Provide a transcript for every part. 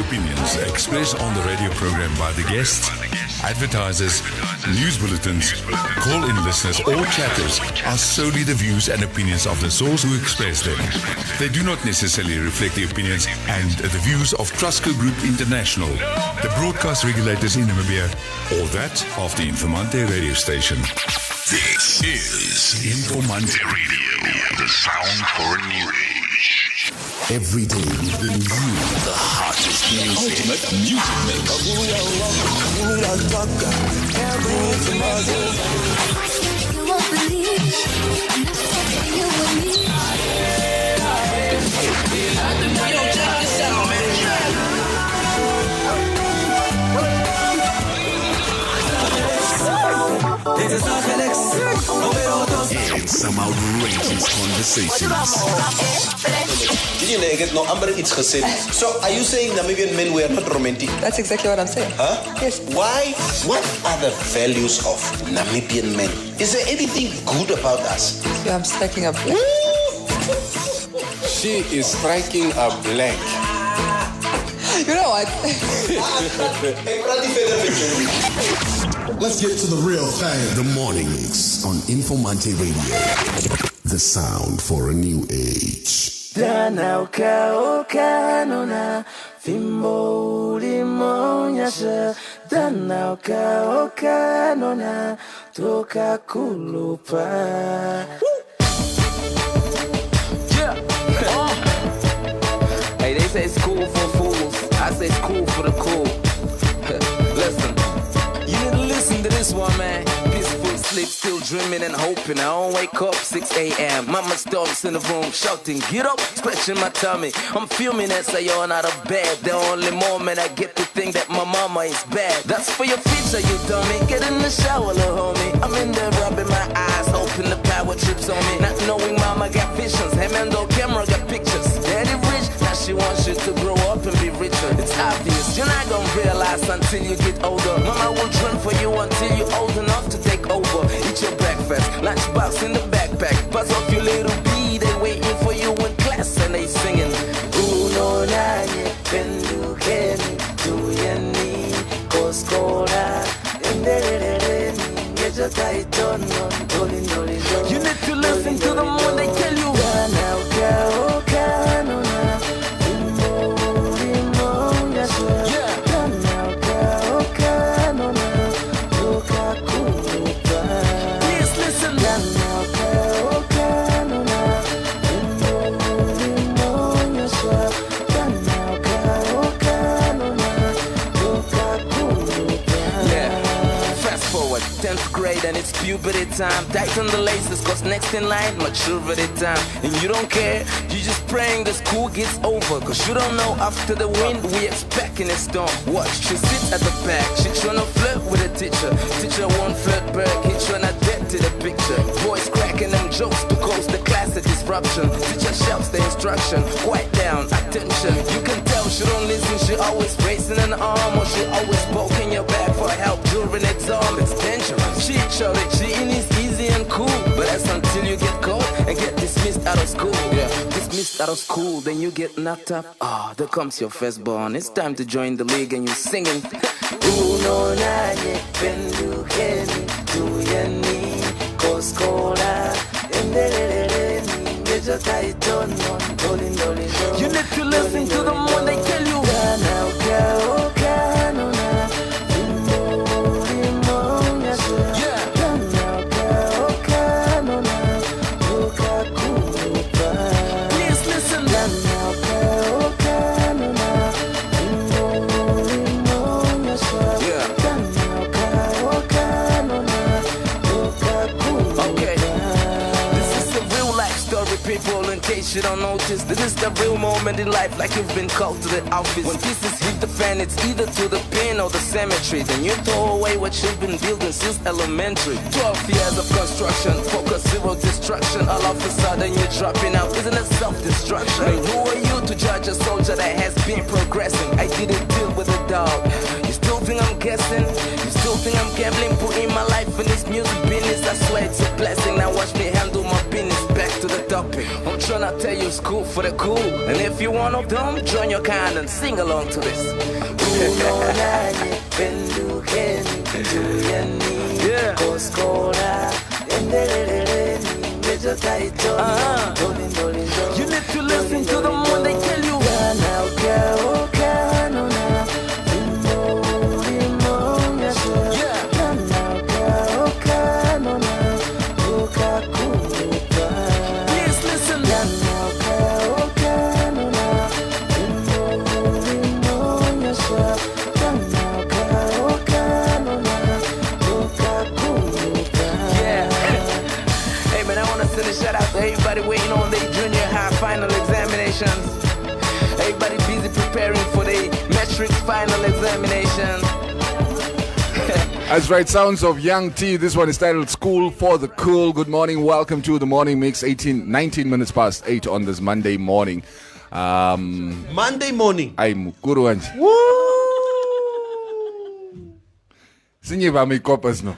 opinions expressed on the radio program by the guests, advertisers, news bulletins, call-in listeners or chatters are solely the views and opinions of the source who express them. They do not necessarily reflect the opinions and the views of Trustco Group International, the broadcast regulators in Namibia, or that of the Informanté radio station. This is Informanté Radio, the sound for a new age. Every day we bring you the hottest music. Ultimate music mix. You won't believe you with me. Yo, check this out, man. And some outrageous conversations. Did you get no amber iets gesê? So are you saying Namibian men were not romantic? That's exactly what I'm saying. Huh? Yes. Why? What are the values of Namibian men? Is there anything good about us? Yeah, I'm striking a blank. She is striking a blank. You know what? Let's get to the real thing. The mornings on Informanté Radio. The sound for a new age. Dana uka nona fimbo ulimonyasha. Dana uka nona toka kulupa. Yeah. Hey, they say it's cool for fools. I say it's cool for the cool. Listen, you need to listen to this one, man. Peaceful sleep, still dreaming and hoping. I don't wake up 6 a.m. Mama stomps in the room, shouting, get up, stretching my tummy. I'm fuming as I yawn out of bed. The only moment I get to think that my mama is bad. That's for your future, you dummy. Get in the shower, little homie. I'm in there rubbing my eyes, hoping the power trips on me. Not knowing mama got visions, hey man, though camera got pictures. Daddy rich, now she wants you to grow up and be richer. It's obvious, you're not gonna realize until you get older. Mama will dream for you until you're old enough to take over. Eat your breakfast, lunchbox in the backpack. Buzz off your little bee, they waiting for you in class and they singing. Uno nanye pendukeni tuyeni koskola enderere ngeja taitono doli. You need to listen to them when they tell you. Dana uka nona fimbo ulimonyasha. Dana uka nona toka kulupa. Please listen. Dana uka nona fimbo ulimonyasha. Dana uka nona toka kulupa. Yeah. Fast forward, 10th grade and it's puberty time. Tighten the laces, cause next in line, maturity time. And you don't care, you just praying the school gets over. Cause you don't know after the wind, we expecting a storm. Watch, she sits at the back, she tryna flirt with a teacher. Teacher won't flirt back, he tryna dead to the picture. Boys cracking them jokes to cause the class a disruption. Teacher shouts the instruction, quiet down, attention. You can tell she don't listen, she always raising an arm. Or she always poking your back for help during exam. It's dangerous. She showed it, she in is easy and cool. But that's until you get caught and get dismissed out of school. Yeah, dismissed out of school, then you get knocked up. Ah, there comes your firstborn. It's time to join the league and you're singing. Uno nanye pendukeni tuyeni koskola enderere ngeja taitono doli. You need to listen to them when they tell you. Dana uka nona fimbo ulimonyasha. Dana uka nona toka kulupa. Please listen. Dana uka nona fimbo ulimonyasha. Dana uka nona toka kulupa. Okay. This is a real life story, people, in case you don't notice. This is the real moment in life, like you've been called to the office. When pieces hit the fan, it's either to the pen or the cemetery. Then you throw away what you've been building since elementary. 12 years of construction, focus, zero destruction. All of a sudden you're dropping out. Isn't it self-destruction? I mean, who are you to judge a soldier that has been progressing? I didn't deal with a dog. You still think I'm guessing? You still think I'm gambling? Putting my life in this music business, I swear it's a blessing. Now watch me handle my business. Back to the topic. I'm trying to tell you it's cool for the cool. And if you wanna dumb, join your kind and sing along to this. Yeah. You need to listen to them when they tell you. Please listen. Yeah. Hey man, I wanna send a shout out to everybody waiting on their junior high final examinations. Everybody busy preparing for the metrics final examinations. That's right, sounds of Young T. This one is titled School for the Cool. Good morning, welcome to the morning mix. 19 minutes past 8 on this Monday morning. Monday morning. I'm Mukuru Anji. Sinje waar my kop is nou.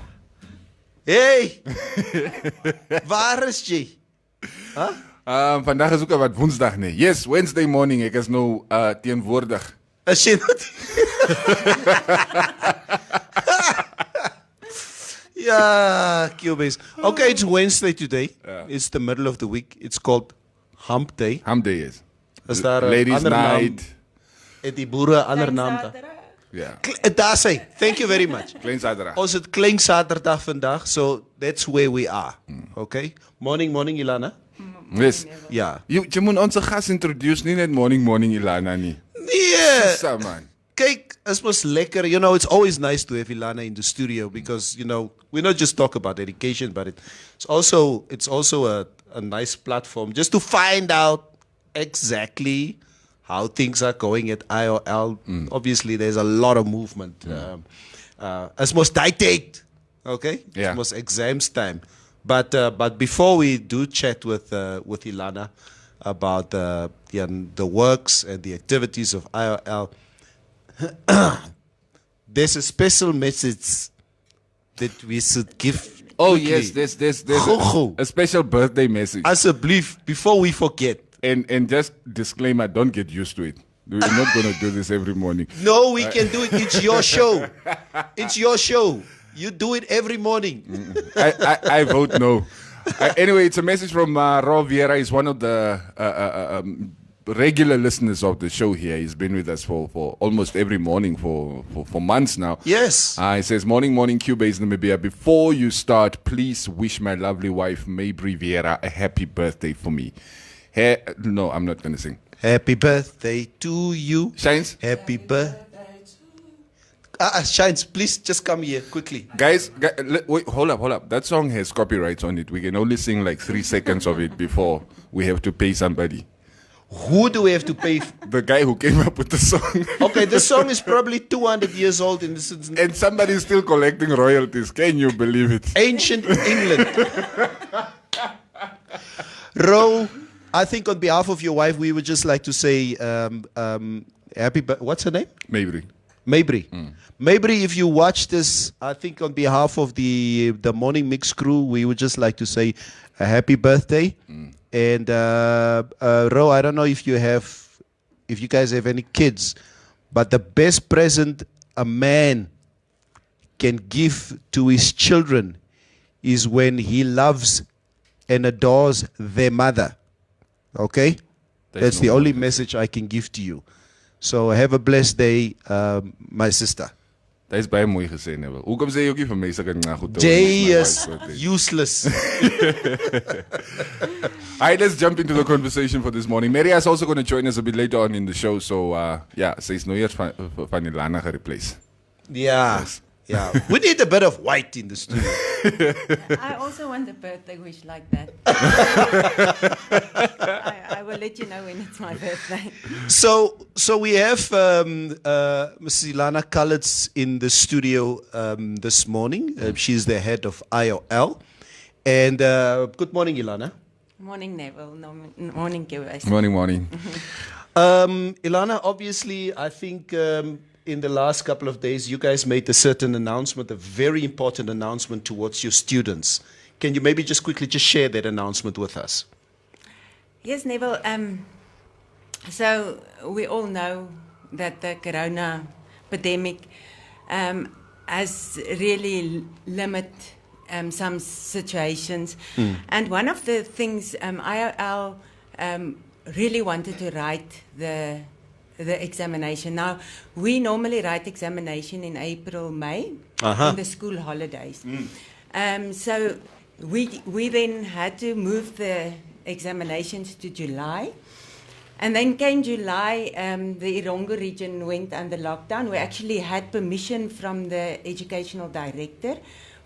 Hey! Waar is jy? Vandaag is ook wat woensdag nee. Yes, Wednesday morning. Ek is nou teenwoordig. Is jy nou? Yeah, Cubase. Okay, it's Wednesday today. It's the middle of the week. It's called Hump Day. Hump Day is. Is daar 'n Ladies ander naam? night. Het die boere ander naam daar? Ja. Daar sê. Thank you very much. Klein Saterdag. Ons het Klein Saterdag vandag, so that's where we are. Okay? Morning, Ilana. Yes. Ja. Jy moet ons gas introduce, nie net morning Ilana nie. Nee. Sissa man. Kyk, it was lekker. You know, it's always nice to have Ilana in the studio because, you know, we not just talk about education, but it's also a nice platform just to find out exactly how things are going at IOL. Obviously, there's a lot of movement. It's most dictate, okay? Yeah. It's most exams time. But before we do chat with Ilana about the works and the activities of IOL, there's a special message that we should give. Oh quickly. yes, there's a special birthday message. Asseblief, before we forget. And just disclaimer, don't get used to it. We're not going to do this every morning. No, we can do it. It's your show. It's your show. You do it every morning. I vote no. Anyway, it's a message from Ro Vieira. He's one of the regular listeners of the show here. He's been with us for almost every morning for months now. Yes. He says, morning, Cubase Namibia. Before you start, please wish my lovely wife, Mabry Vieira, a happy birthday for me. No, I'm not going to sing. Happy birthday to you. Shines? Happy birthday. Shines, please just come here quickly. Guys, wait, hold up. That song has copyrights on it. We can only sing like 3 seconds of it before we have to pay somebody. Who do we have to pay? The guy who came up with the song. Okay, the song is probably 200 years old. And somebody's still collecting royalties. Can you believe it? Ancient England. Ro, I think on behalf of your wife, we would just like to say happy birthday. What's her name? Mabry. Mabry, if you watch this, I think on behalf of the Morning Mix crew, we would just like to say a happy birthday. And Ro, I don't know if you guys have any kids, but the best present a man can give to his children is when he loves and adores their mother. Okay? That's the only message I can give to you. So have a blessed day, my sister. That is baie mooi gesê, Neville. Hoekom sê jy ook nie vir mense kan na goed doen? Jay is useless. Alright, let's jump into the conversation for this morning. Maria is also going to join us a bit later on in the show. So, says no yet van Ilana gereplace. Yeah. Yes. Yeah. We need a bit of white in the studio. I also want a birthday wish like that. I will let you know when it's my birthday. So we have Ms. Ilana Kalitz in the studio this morning. She's the head of IOL. And good morning, Ilana. Morning, Neville. Morning, Cubase. Morning. Ilana, obviously, I think in the last couple of days, you guys made a certain announcement, a very important announcement towards your students. Can you maybe just quickly just share that announcement with us? Yes, Neville. So we all know that the corona pandemic has really limited some situations. And one of the things IOL really wanted to write the examination. Now, we normally write examination in April, May, in the school holidays. So we then had to move the examinations to July. And then came July, the Irongo region went under lockdown. We actually had permission from the educational director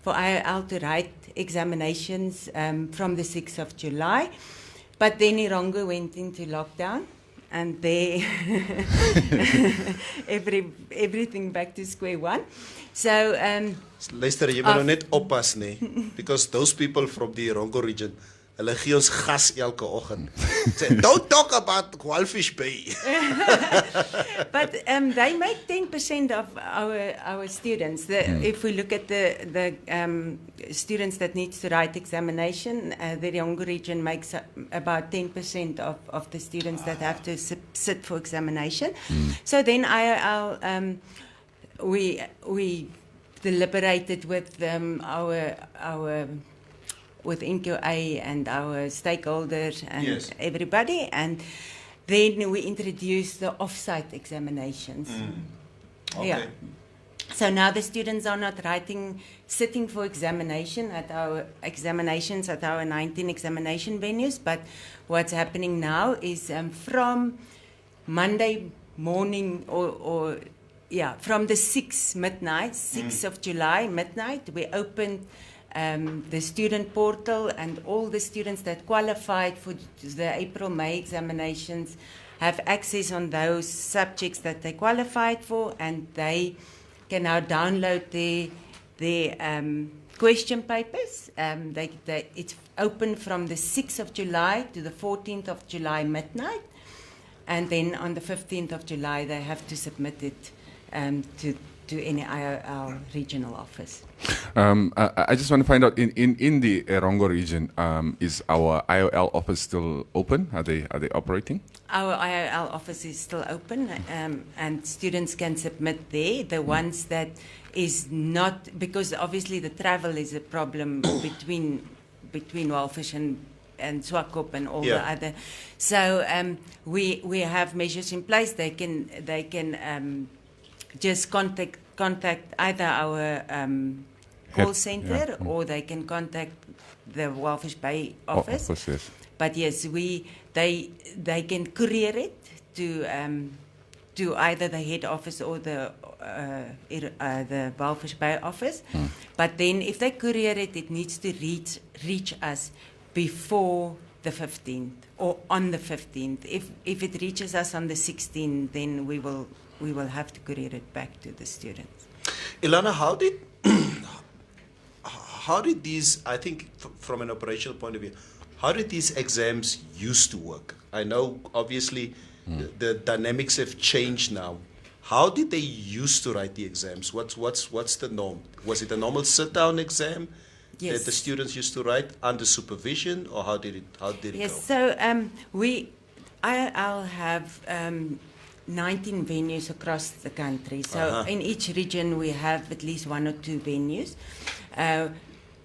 for IOL to write examinations from the 6th of July. But then Irongo went into lockdown. And there, everything back to square one. So, Luister, jy moet nou net oppas, nee. Because those people from the Rongo region, hulle gee ons gas elke oggend. Say, don't talk about Walfish Bay. But they make 10% of our students. If we look at the students that needs to write examination, the Rongo region makes about 10% of the students that have to sit for examination. So then IOL, we deliberated with our with NQA and our stakeholders and everybody, and then we introduced the off-site examinations. Okay. Yeah. So now the students are not sitting for examination at our examinations at our 19 examination venues, but what's happening now is from Monday morning from the 6th of July midnight, we opened the student portal, and all the students that qualified for the April-May examinations have access on those subjects that they qualified for, and they can now download their question papers. It's open from the 6th of July to the 14th of July midnight, and then on the 15th of July they have to submit it to any IOL regional office. I just want to find out, in the Erongo region, is our IOL office still open? Are they operating? Our IOL office is still open, and students can submit there. The ones that is not, because obviously the travel is a problem between Walfish and Swakop and all the other. So we have measures in place. They can just contact either our call center or they can contact the Walfish Bay office. Yes. But yes, they can courier it to either the head office or the Walfish Bay office. But then if they courier it, it needs to reach us before the 15th or on the 15th. If it reaches us on the 16th, then we will have to courier it back to the students. Ilana, how did these, I think from an operational point of view, how did these exams used to work? I know obviously the dynamics have changed now. How did they used to write the exams? What's the norm? Was it a normal sit-down exam that the students used to write under supervision, or how did it go? Yes, so I'll have 19 venues across the country. So in each region we have at least one or two venues.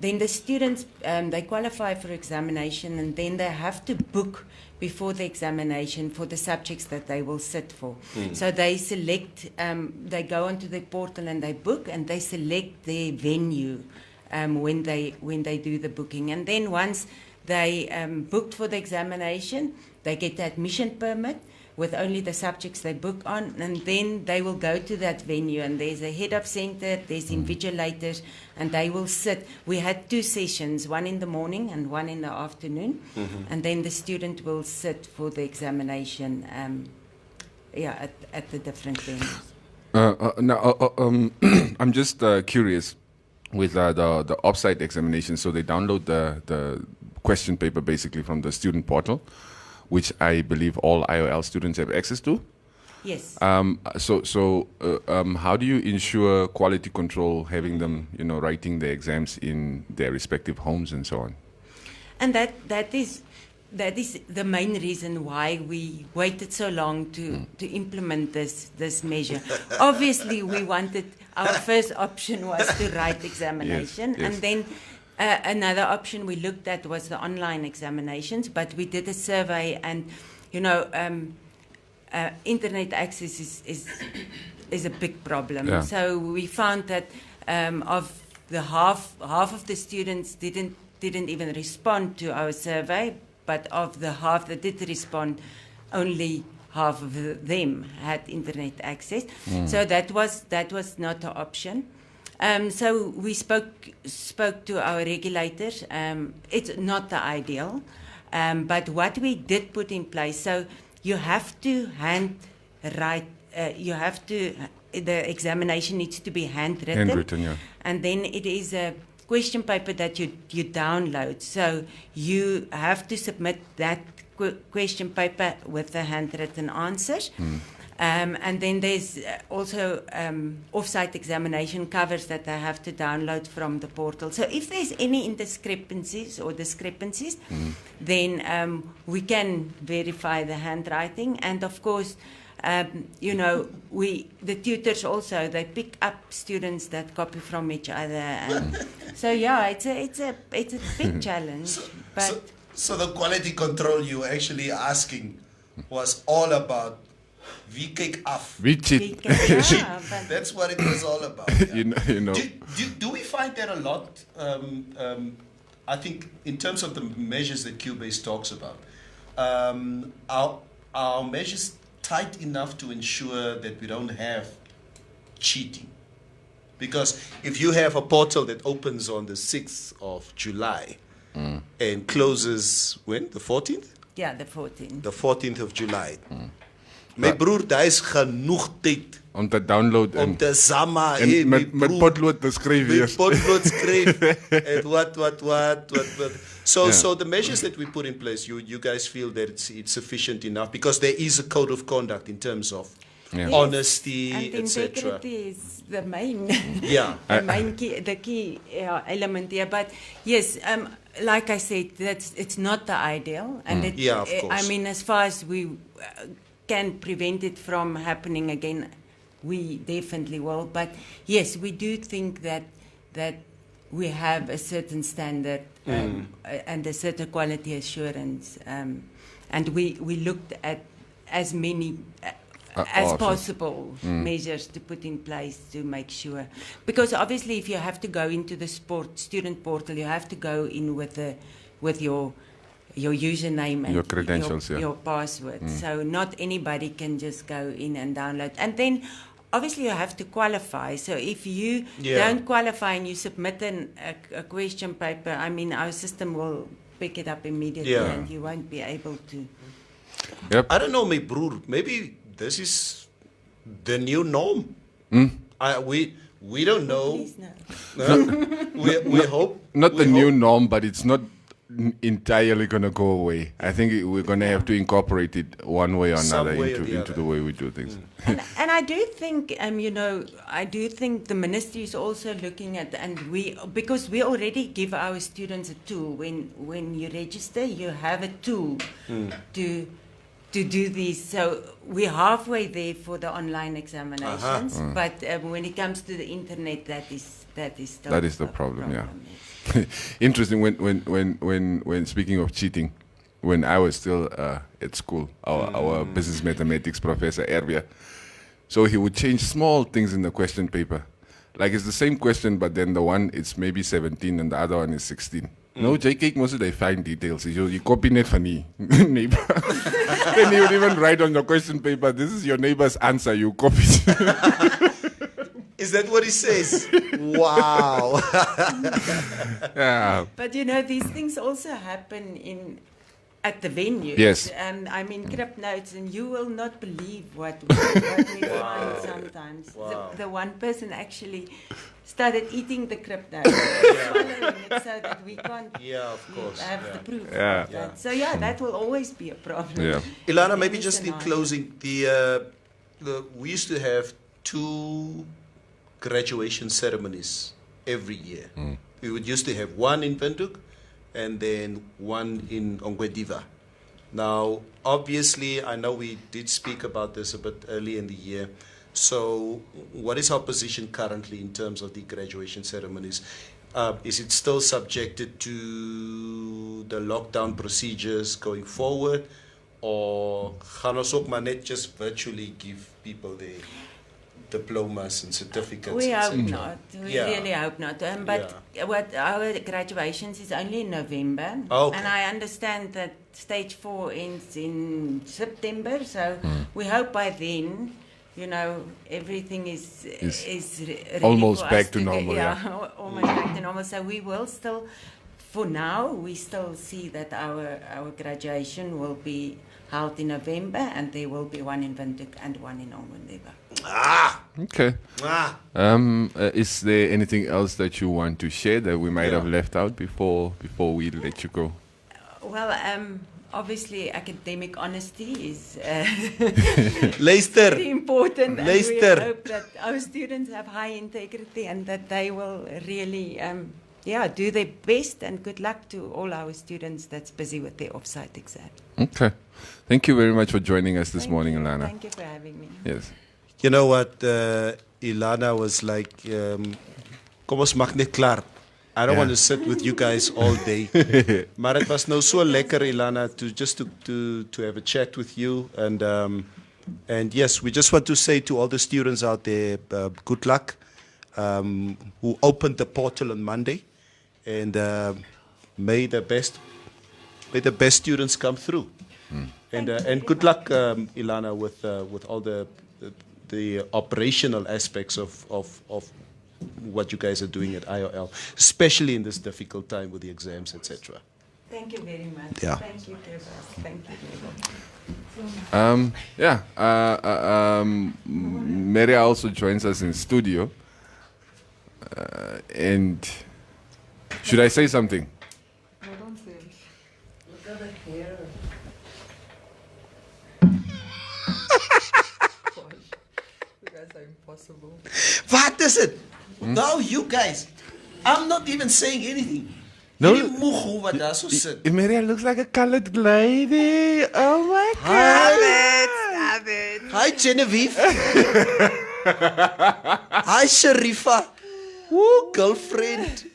Then the students, they qualify for examination, and then they have to book before the examination for the subjects that they will sit for. So they select, they go onto the portal and they book, and they select their venue when they do the booking. And then once they booked for the examination, they get the admission permit with only the subjects they book on, and then they will go to that venue, and there's a head of center, there's invigilators, and they will sit. We had 2 sessions, one in the morning and one in the afternoon, and then the student will sit for the examination at the different venues. Now, I'm just curious with the off-site examination. So they download the question paper basically from the student portal, which I believe all IOL students have access to. Yes. So how do you ensure quality control, having them, writing their exams in their respective homes and so on? And that is that is the main reason why we waited so long to implement this measure. Obviously, we wanted, our first option was to write examination, Yes. and then another option we looked at was the online examinations, but we did a survey, and internet access is a big problem. Yeah. So we found that of the half of the students didn't even respond to our survey, but of the half that did respond, only half of them had internet access. So that was not an option. So we spoke to our regulators. It's not the ideal, but what we did put in place. So you have to handwrite. The examination needs to be handwritten. Handwritten, yeah. And then it is a question paper that you download. So you have to submit that question paper with the handwritten answers. And then there's also off-site examination covers that they have to download from the portal. So if there's any discrepancies, then we can verify the handwriting. And of course, the tutors also, they pick up students that copy from each other. And so yeah, it's a big challenge. But So the quality control you were actually asking was all about wie kyk af. We cheat. That's what it was all about. Yeah. You know. Do we find that a lot? I think in terms of the measures that Cubase talks about, are measures tight enough to ensure that we don't have cheating? Because if you have a portal that opens on the 6th of July and closes when? The 14th? yeah, the 14th. The 14th of July. My broer, daar is genoeg tyd Om te download om te samma en met potlood te skryf met weer. potlood skryf and what. So Yeah. so the measures that we put in place, you guys feel that it's sufficient enough because there is a code of conduct in terms of Yeah. honesty, And etc. integrity is the main, Yeah. the key element here. But yes, like I said, it's not the ideal, and Yeah, of course. I mean, as far as we can prevent it from happening again, we definitely will. But yes, we do think that we have a certain standard and a certain quality assurance, and we looked at as many as options. possible measures to put in place to make sure. Because obviously, if you have to go into the student portal, you have to go in with your username and Your credentials, your password. So not anybody can just go in and download. And then obviously you have to qualify. So if you don't qualify and you submit a question paper, I mean, our system will pick it up immediately and you won't be able to. Yep. I don't know, my broer, maybe this is the new norm. We don't know. Please no. We hope. Not we the new hope. norm, but it's not entirely going to go away. I think we're going to have to incorporate it one way or Some another way or the into other. the way we do things. And I do think, I do think the ministry is also looking at, because we already give our students a tool. When you register, you have a tool to do these. So we're halfway there for the online examinations. But when it comes to the internet, that is still That is the problem, yeah. Interesting. When speaking of cheating, when I was still at school, our business mathematics professor Ervia, so he would change small things in the question paper, like it's the same question, but then the one it's maybe 17 and the other one is 16. No, JK most of they fine details. You copy it for me, neighbor. Then he would even write on the question paper, "This is your neighbor's answer. You copy." Is that what he says? Wow. Yeah. But these things also happen at the venue. Yes. I mean, crypt notes, and you will not believe what we find sometimes. Wow. The one person actually started eating the crypt notes, swallowing it so that we can't Of course. have the proof Yeah. of that. So that will always be a problem. Yeah. Ilana, In maybe any just in scenario. closing, we used to have 2 graduation ceremonies every year. We would used to have one in Windhoek and then one in Ongwediva. Now, obviously, I know we did speak about this a bit early in the year. So, what is our position currently in terms of the graduation ceremonies? Is it still subjected to the lockdown procedures going forward? Or gaan ons ook maar net just virtually give people their diplomas and certificates? We hope etc.? not. We really hope not. But what our graduations is only in November. Okay. And I understand that stage 4 ends in September. So we hope by then, you know, everything is ready almost for back us to normal, almost back to normal. So we will still, for now, we still see that our graduation will be held in November, and there will be one in Windhoek and one in Onwendeba. Okay. Is there anything else that you want to share that we might have left out before we let you go? Well, obviously, academic honesty is Luister. very important. Luister. And we hope that our students have high integrity and that they will really do their best. And good luck to all our students that's busy with their off-site exam. Okay. Thank you very much for joining us this morning, Ilana. Thank you for having me. Yes. You know what? Ilana was like, kom ons maak net klaar. I don't want to sit with you guys all day. Maar het was nou so lekker, Ilana, to have a chat with you. And yes, we just want to say to all the students out there, good luck. Who opened the portal on Monday. And may the best students come through. And good luck, Ilana, with all the operational aspects of what you guys are doing at IOL, especially in this difficult time with the exams, etc. Thank you very much. Yeah. Thank you, Kevin. Thank you very much. Maria also joins us in studio. And should I say something? No, don't say it. Look at the hair. Gosh, you guys are impossible. What is it? Now you guys, I'm not even saying anything. No. Maria looks like a colored lady. Oh my God. Stop it. Hi, Genevieve. Hi, Sharifa. Woo, girlfriend.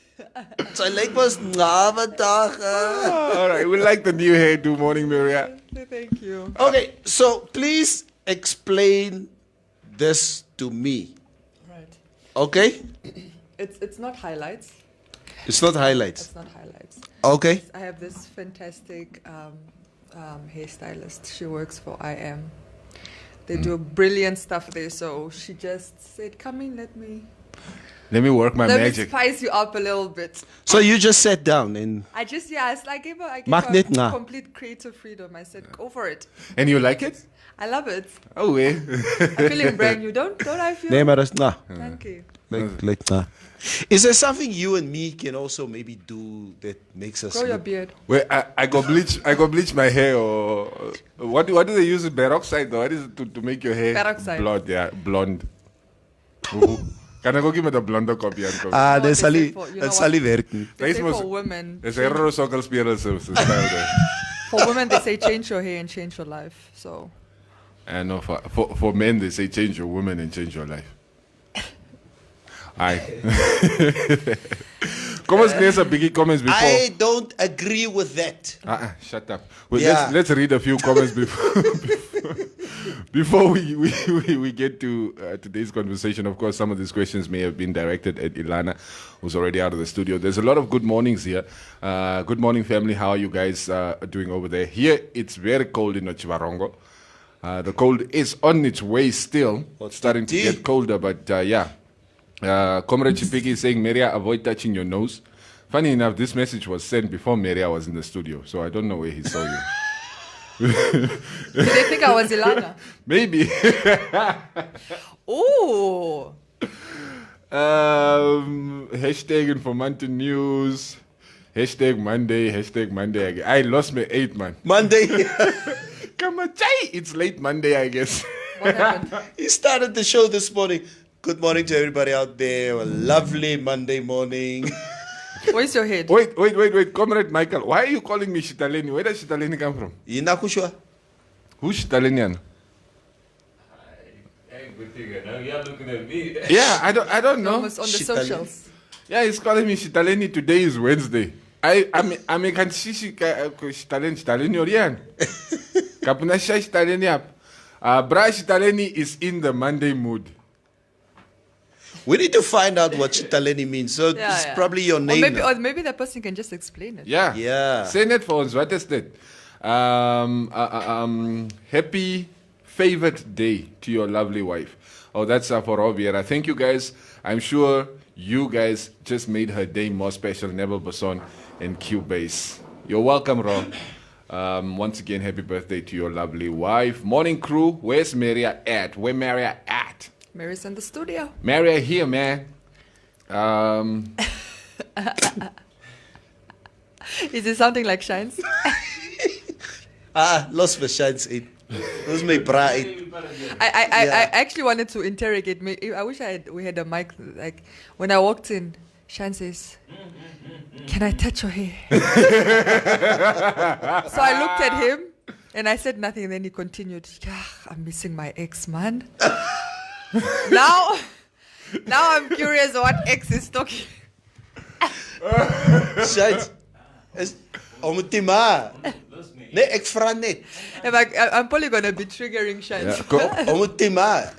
Sy lyk mos nawedag. All right, we like the new hairdo. Morning, Maria. Thank you. Okay, so please explain this to me. Right. Okay? It's not highlights. It's not highlights. It's not highlights. Okay. I have this fantastic hairstylist. She works for IM. They do brilliant stuff there. So she just said, "Come in, let me work my magic." spice you up a little bit." So you just sat down and I gave her Magnet na. complete creative freedom. I said, "Go for it." And you like it? I love it. Oh, yeah. I'm feeling brand new. Don't I feel? Nee, maar dat is nah. Thank you. Like nah. Is there something you and me can also maybe do that makes us Grow your look- beard. Wait, I go bleach my hair, or what do they use? Peroxide, or what is it to make your hair Peroxide. blonde? Yeah, blonde. Ooh. Can I go give me the blonde copy? Ah, No, dis they sal say nie, for- you dit know sal what? nie werk nie. They say for women. There's a raro soccer spiral style there. For women, they say change your hair and change your life. So And no, for men, they say change your woman and change your life. Aye. Kom ons lees 'n bietjie comments before. I don't agree with that. Shut up. Well, Yeah. let's read a few comments before we get to today's conversation. Of course, some of these questions may have been directed at Ilana, who's already out of the studio. There's a lot of good mornings here. Good morning, family. How are you guys doing over there? Here, it's very cold in Chivarongo. The cold is on its way still. It's starting to get colder, but yeah. Comrade Chipiki is saying, Maria, avoid touching your nose. Funny enough, this message was sent before Maria was in the studio, so I don't know where he saw you. did they think I was Ilana? Maybe. Ooh. Hashtag Informanté News. Hashtag Monday. I lost my 8, man. Monday. Come on, Jay. It's late Monday, I guess. What happened? He started the show this morning. Good morning to everybody out there. A lovely Monday morning. Where's your head? Wait, Comrade Michael. Why are you calling me Shitaleni? Where does Shitaleni come from? Inakushwa. Who's Shitalenian? Now you're looking at me. Yeah, I don't know. Almost on the socials. Yeah, he's calling me Shitaleni. Today is Wednesday. I can see Shitaleni Orian. Kapuna Shitaleni up. Bra Shitaleni is in the Monday mood. We need to find out what Chitaleni means. So it's probably your name. Or maybe that person can just explain it. Yeah. Say it for us. What is that? Happy favorite day to your lovely wife. Oh, that's for Robiera. Thank you guys. I'm sure you guys just made her day more special. Neville Basson and Cubase. You're welcome, Rob. Once again, happy birthday to your lovely wife. Morning crew, where's Maria at? Where Maria at? Mary's in the studio. Maria here, man. Is it something like Shines? Lost for Shines. Those my bra. I actually wanted to interrogate me. I wish we had a mic. Like when I walked in, Shine says, "Can I touch your hair?" So I looked at him and I said nothing. And then he continued, "I'm missing my ex, man." Now I'm curious what ex is talking. Shines. Omutima. Nee, ek vra net. I'm probably going to be triggering Shines. Omutima.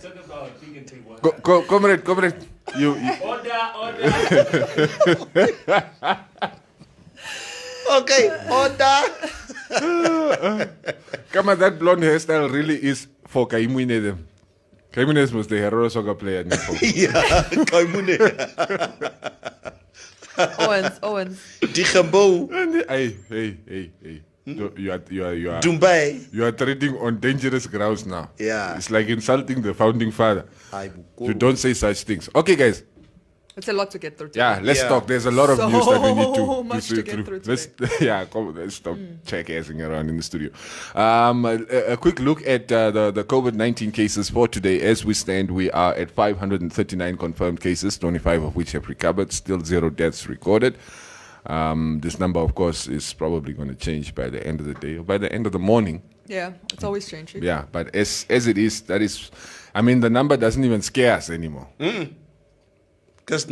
Comrade. You. Order. Okay, order. Come on, that blonde hairstyle really is for Kaimune them. Kaimune was the hero soccer player. Yeah, Kaimune. Owens. Digembo. Hey. You are Dubai. You are treading on dangerous grounds now. Yeah. It's like insulting the founding father. You don't say such things. Okay, guys. It's a lot to get through today. Yeah, let's talk. There's a lot of news that we need to see through. Let's stop jackassing around in the studio. A quick look at the COVID-19 cases for today. As we stand, we are at 539 confirmed cases, 25 of which have recovered. Still 0 deaths recorded. This number, of course, is probably going to change by the end of the day or by the end of the morning. Yeah, it's always changing. Yeah, but as it is, that is, I mean, the number doesn't even scare us anymore. Because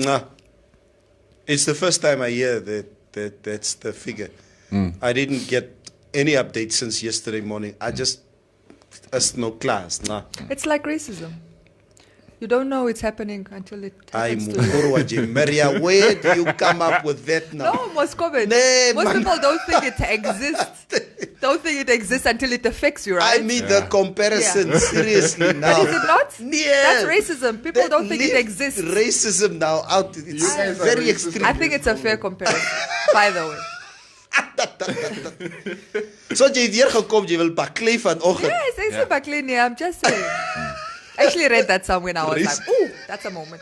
it's the first time I hear that's the figure. I didn't get any updates since yesterday morning. I just, as no class. It's like racism. You don't know it's happening until it happens to you. Maria, where do you come up with that now? No, most people don't think it exists. Don't think it exists until it affects you, right? I mean the comparison, seriously now. But is it not? Yes. That's racism. People don't think it exists. Racism now out. It's very extreme. I think it's a fair comparison, by the way. So jy het hier gekom, jy wil baklei vanoggend. Yes, ek sê baklei nie, I'm just saying. I actually read that somewhere and I was like, ooh, that's a moment.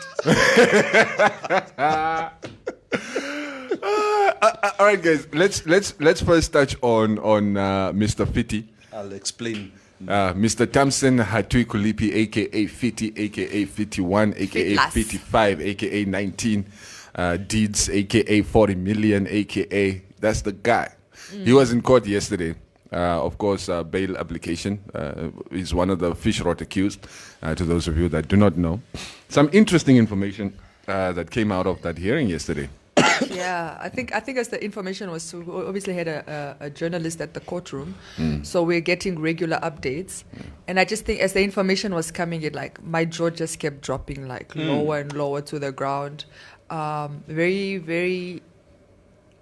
All right, guys. Let's first touch on Mr. Fiti. I'll explain. Mr. Thompson Hatui Kulipi, aka Fiti, aka 51, aka 55, aka 19 deeds, aka 40 million, aka that's the guy. He was in court yesterday. Of course, bail application is one of the fish rot accused. To those of you that do not know, some interesting information that came out of that hearing yesterday. Yeah, I think as the information was, we obviously had a journalist at the courtroom, so we're getting regular updates. And I just think as the information was coming in, like my jaw just kept dropping like lower and lower to the ground. Very, very,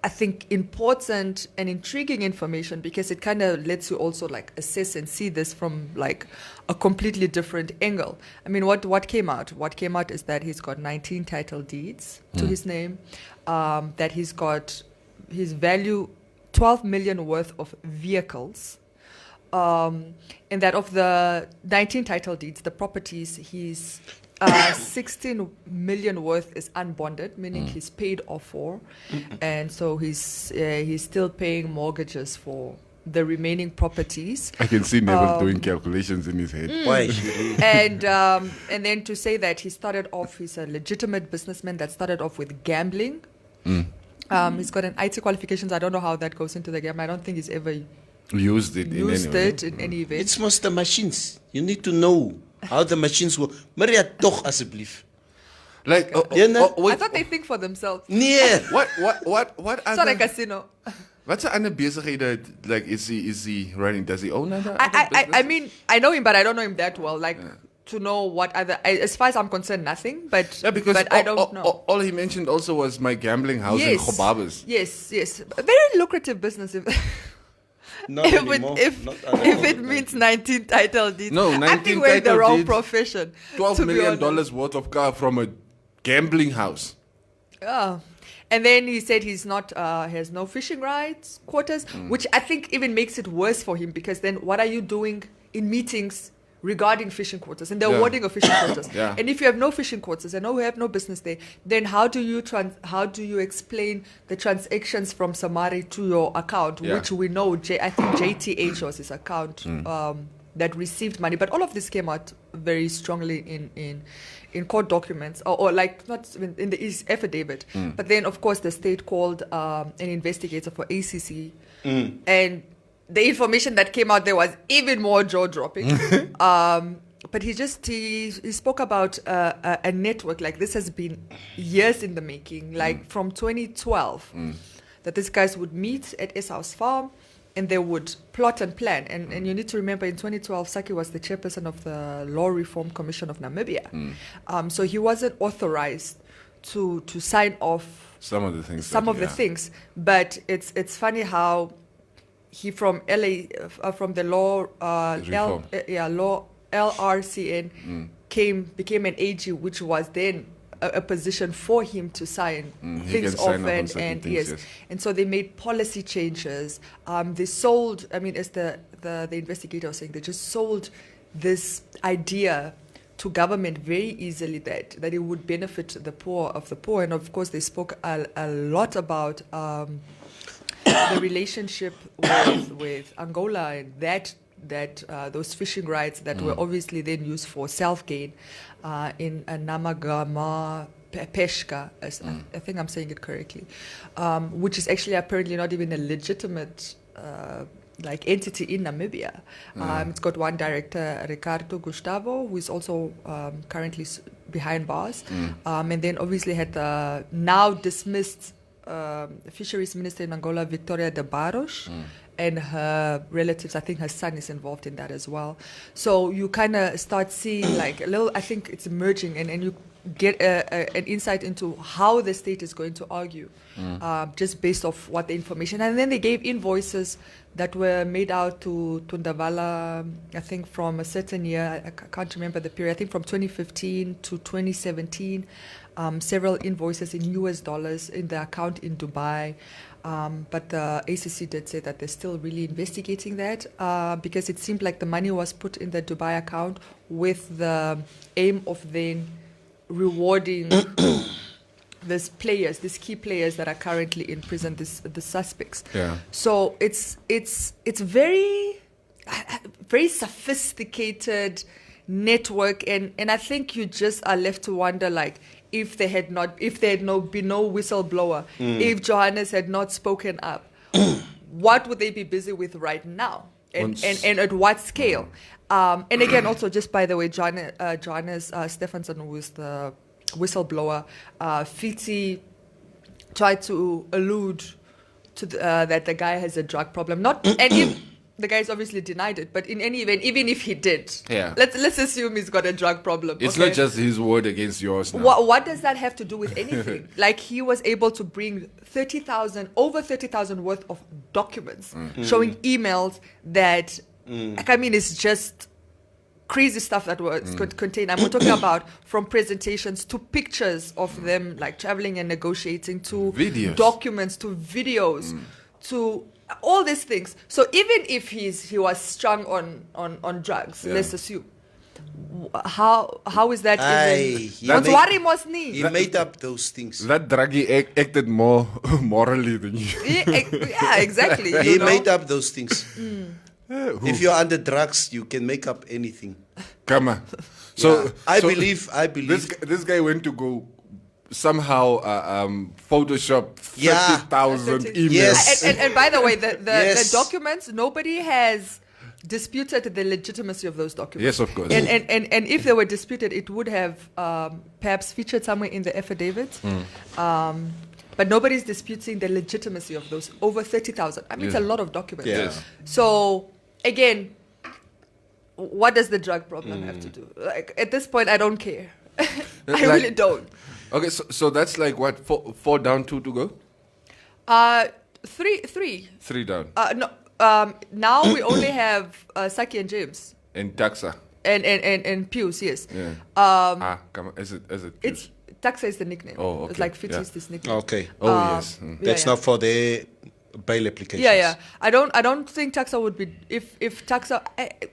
I think, important and intriguing information because it kind of lets you also like assess and see this from like a completely different angle. I mean, what came out? What came out is that he's got 19 title deeds to his name, that he's got his value 12 million worth of vehicles, and that of the 19 title deeds, the properties he's 16 million worth is unbonded, meaning he's paid off for, and so he's still paying mortgages for the remaining properties. I can see Neville doing calculations in his head. Why? And then to say that he started off, he's a legitimate businessman that started off with gambling. He's got an IT qualifications. I don't know how that goes into the game. I don't think he's ever Used it in any event. It's most the machines. You need to know how the machines work. Maria, toch asseblief. Like, I thought they think for themselves. Nee. What It's not a casino. What's the other bezigheid? Like, is he running? Does he own other I mean, I know him, but I don't know him that well. Like, to know what other, as far as I'm concerned, nothing. But because I don't know. All he mentioned also was my gambling house in Khobabas. Yes. A very lucrative business. Not anymore. If it means 19 title deeds. No, 19 I think we're in the title wrong deeds, profession. $12 million worth of car from a gambling house. Oh. And then he said he's not, has no fishing rights, quotas, which I think even makes it worse for him, because then what are you doing in meetings regarding fishing quotas and the awarding of fishing quotas? Yeah. And if you have no fishing quotas and you have no business there, then how do you explain the transactions from Samari to your account, which we know, I think JTH was his account that received money. But all of this came out very strongly in court documents, or like not in the affidavit. But then, of course, the state called an investigator for ACC, and the information that came out there was even more jaw-dropping. But he spoke about a network, like this has been years in the making, like from 2012, that these guys would meet at Esau's farm and they would plot and plan. And you need to remember, in 2012, Saki was the chairperson of the Law Reform Commission of Namibia. So he wasn't authorized to sign off some of the things. Things. But it's funny how he from LA, from the law, law LRCN, became an AG, which was then a position for him to sign things off, and yes. And so they made policy changes. They sold, I mean, as the investigator was saying, they just sold this idea to government very easily that it would benefit the poor of the poor. And of course, they spoke a lot about the relationship with Angola, and that those fishing rights that were obviously then used for self-gain in Namagama Peshka, I think I'm saying it correctly, which is actually apparently not even a legitimate entity in Namibia. It's got one director, Ricardo Gustavo, who is also currently behind bars, and then obviously had the now dismissed fisheries minister in Angola, Victoria de Barros, and her relatives. I think her son is involved in that as well. So you kind of start seeing like a little, I think it's emerging, and you get an insight into how the state is going to argue, just based off what the information. And then they gave invoices that were made out to Tundavala, I think from a certain year, I can't remember the period, I think from 2015 to 2017, several invoices in US dollars in the account in Dubai. But the ACC did say that they're still really investigating that, because it seemed like the money was put in the Dubai account with the aim of then rewarding these key players that are currently in prison, the suspects. Yeah. So it's very, very sophisticated network, and I think you just are left to wonder, like, if there had been no whistleblower, if Johannes had not spoken up, what would they be busy with right now? And at what scale? And again, also, just by the way, Johannes Stephenson, who is the whistleblower, Fiti tried to allude to that the guy has a drug problem. The guy's obviously denied it, but in any event, even if he did, let's assume he's got a drug problem. It's not just his word against yours now. What does that have to do with anything? Like, he was able to bring over 30,000 worth of documents showing emails that, it's just crazy stuff that was contained. I'm talking about from presentations to pictures of them like traveling and negotiating, to videos, documents, to videos, to all these things. So even if he was strung on drugs, let's assume, how is that even? He made up those things. That druggie acted more morally than you. Yeah, exactly. He made up those things. If you're under drugs, you can make up anything. Come on. So I believe this guy went to go somehow Photoshop 30,000 emails. Yes. And by the way, the Yes. documents, nobody has disputed the legitimacy of those documents. Yes, of course. And if they were disputed, it would have perhaps featured somewhere in the affidavit. But nobody's disputing the legitimacy of those over 30,000. I mean, it's a lot of documents. Yeah. So again, what does the drug problem have to do? Like at this point, I don't care. I really don't. Okay, so that's like what, four down, 2 to go? Three. 3 down. No. Now we only have Saki and James And Taxa. and Pius. Yes. Yeah. Come on. Is it? It's Taxa is the nickname. Oh, okay. It's like Fiti Yeah. is this nickname. Okay. Oh, yes. That's not for the bail applications. Yeah. I don't think Taxa would be if Taxa.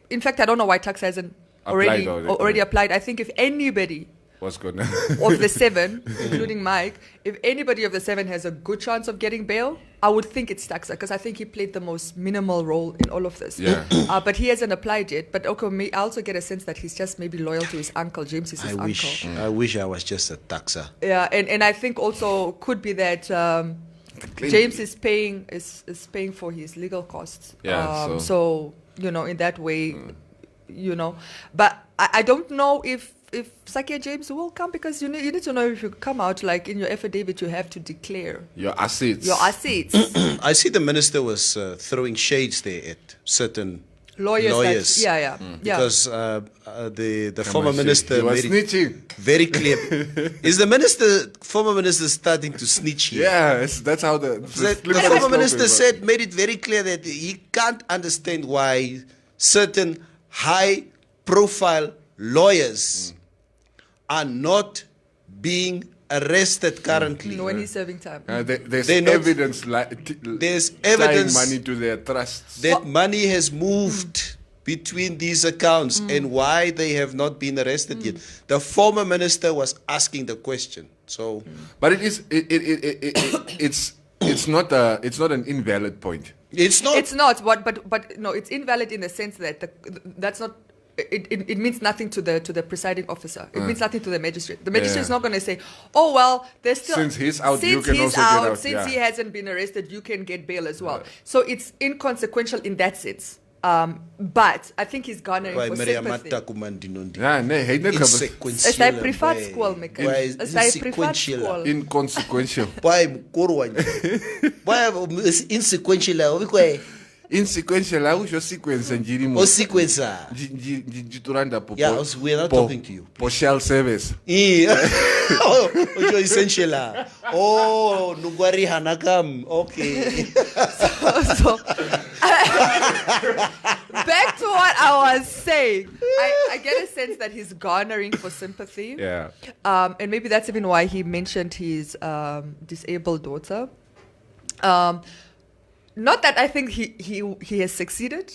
In fact, I don't know why Taxa hasn't already applied. I think if anybody What's good? of the 7, including Mike, if anybody of the 7 has a good chance of getting bail, I would think it's Taxa because I think he played the most minimal role in all of this. Yeah. But he hasn't applied yet. But okay, I also get a sense that he's just maybe loyal to his uncle. James is his uncle. I wish I was just a taxa. Yeah, and I think also could be that James is paying for his legal costs. Yeah, so in that way, But I don't know if Saki and James will come because you need to know if you come out like in your affidavit you have to declare Your assets. I see the minister was throwing shades there at certain lawyers. Because the former minister He was made it snitching. very clear. Is the former minister starting to snitch here? Yeah, that's how the former minister made it very clear that he can't understand why certain high-profile lawyers are not not arrested currently. When he's serving time. There's evidence there's tying evidence money to their trusts. that money has moved between these accounts and why they have not been arrested yet. The former minister was asking the question. So, But it's not an invalid point. It's not. It's not. But no, it's invalid in the sense that that's not. It means nothing to the presiding officer. It means nothing to the magistrate. The magistrate is not going to say, "Oh well, there's still Since he's out, you can he's also get out. out." Since Yeah. he hasn't been arrested, you can get bail as well." So it's inconsequential in that sense. But I think he's garnering for sympathy. Ja, nee, hy het net Is hy privaat skool, Mika? Is hy privaat skool? inconsequential. Insequential, I wish your sequence and Jiri O sequencer. Jituranda po. Yeah, we are not talking to you. For shell service. Ojo essential. Oh, Nugwari Hanakam. Okay. So back to what I was saying. I get a sense that he's garnering for sympathy. Yeah. And maybe that's even why he mentioned his disabled daughter. Not that I think he has succeeded.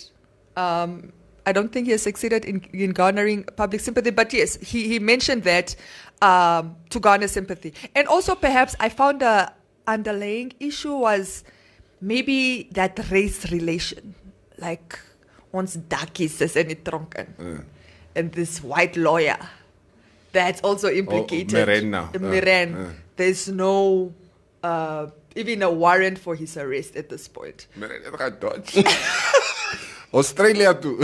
I don't think he has succeeded in garnering public sympathy. But yes, he mentioned that to garner sympathy. And also perhaps I found the underlying issue was maybe that race relation. Like, ons dakkies is in die tronk in. And this white lawyer that's also implicated. Miren. There's no... even a warrant for his arrest at this point. Australia too.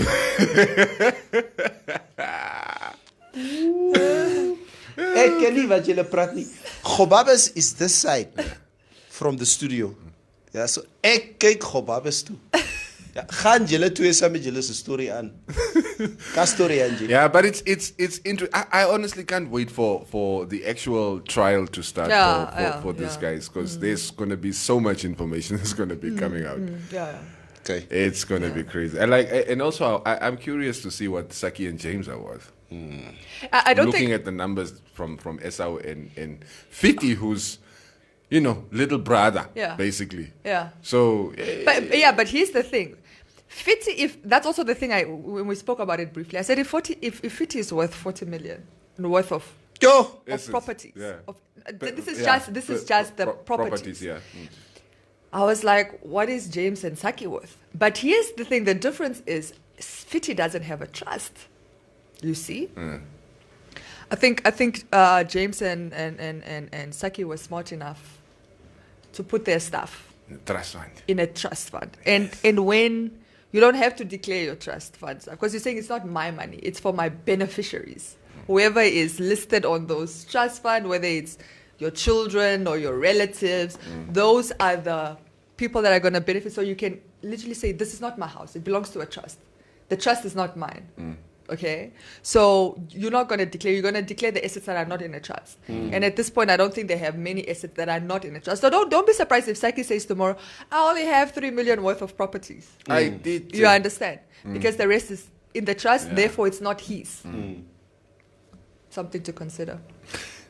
Ek ken nie wat julle praat nie. Gobabes is this side from the studio. Ja, so ek kyk Gobabes toe. Ja, gaan julle twee saam met julle se storie aan. Ka storie aan jy. Yeah, but it's I honestly can't wait for the actual trial to start for these guys, because there's going to be so much information that's going to be coming out. Okay. It's going to be crazy. And also I'm curious to see what Saki and James are worth. I don't looking think at the numbers from Esau and Fiti, who's little brother, basically. Yeah. So, but here's the thing. Fiti, if that's also the thing when we spoke about it briefly, I said if Fiti is worth 40 million worth of properties. Yeah. This is just the properties. Yeah. I was like, what is James and Saki worth? But here's the thing, the difference is Fiti doesn't have a trust. You see? I think James and Saki were smart enough to put their stuff Trust fund. in a trust fund. And when you don't have to declare your trust funds, because you're saying it's not my money, it's for my beneficiaries. Whoever is listed on those trust fund, whether it's your children or your relatives, those are the people that are going to benefit. So you can literally say, this is not my house, it belongs to a trust. The trust is not mine. Okay, so you're not going to declare. You're going to declare the assets that are not in a trust. And at this point, I don't think they have many assets that are not in a trust. So don't be surprised if Saki says tomorrow, I only have 3 million worth of properties. I did. You understand? Because the rest is in the trust. Therefore, it's not his. Something to consider.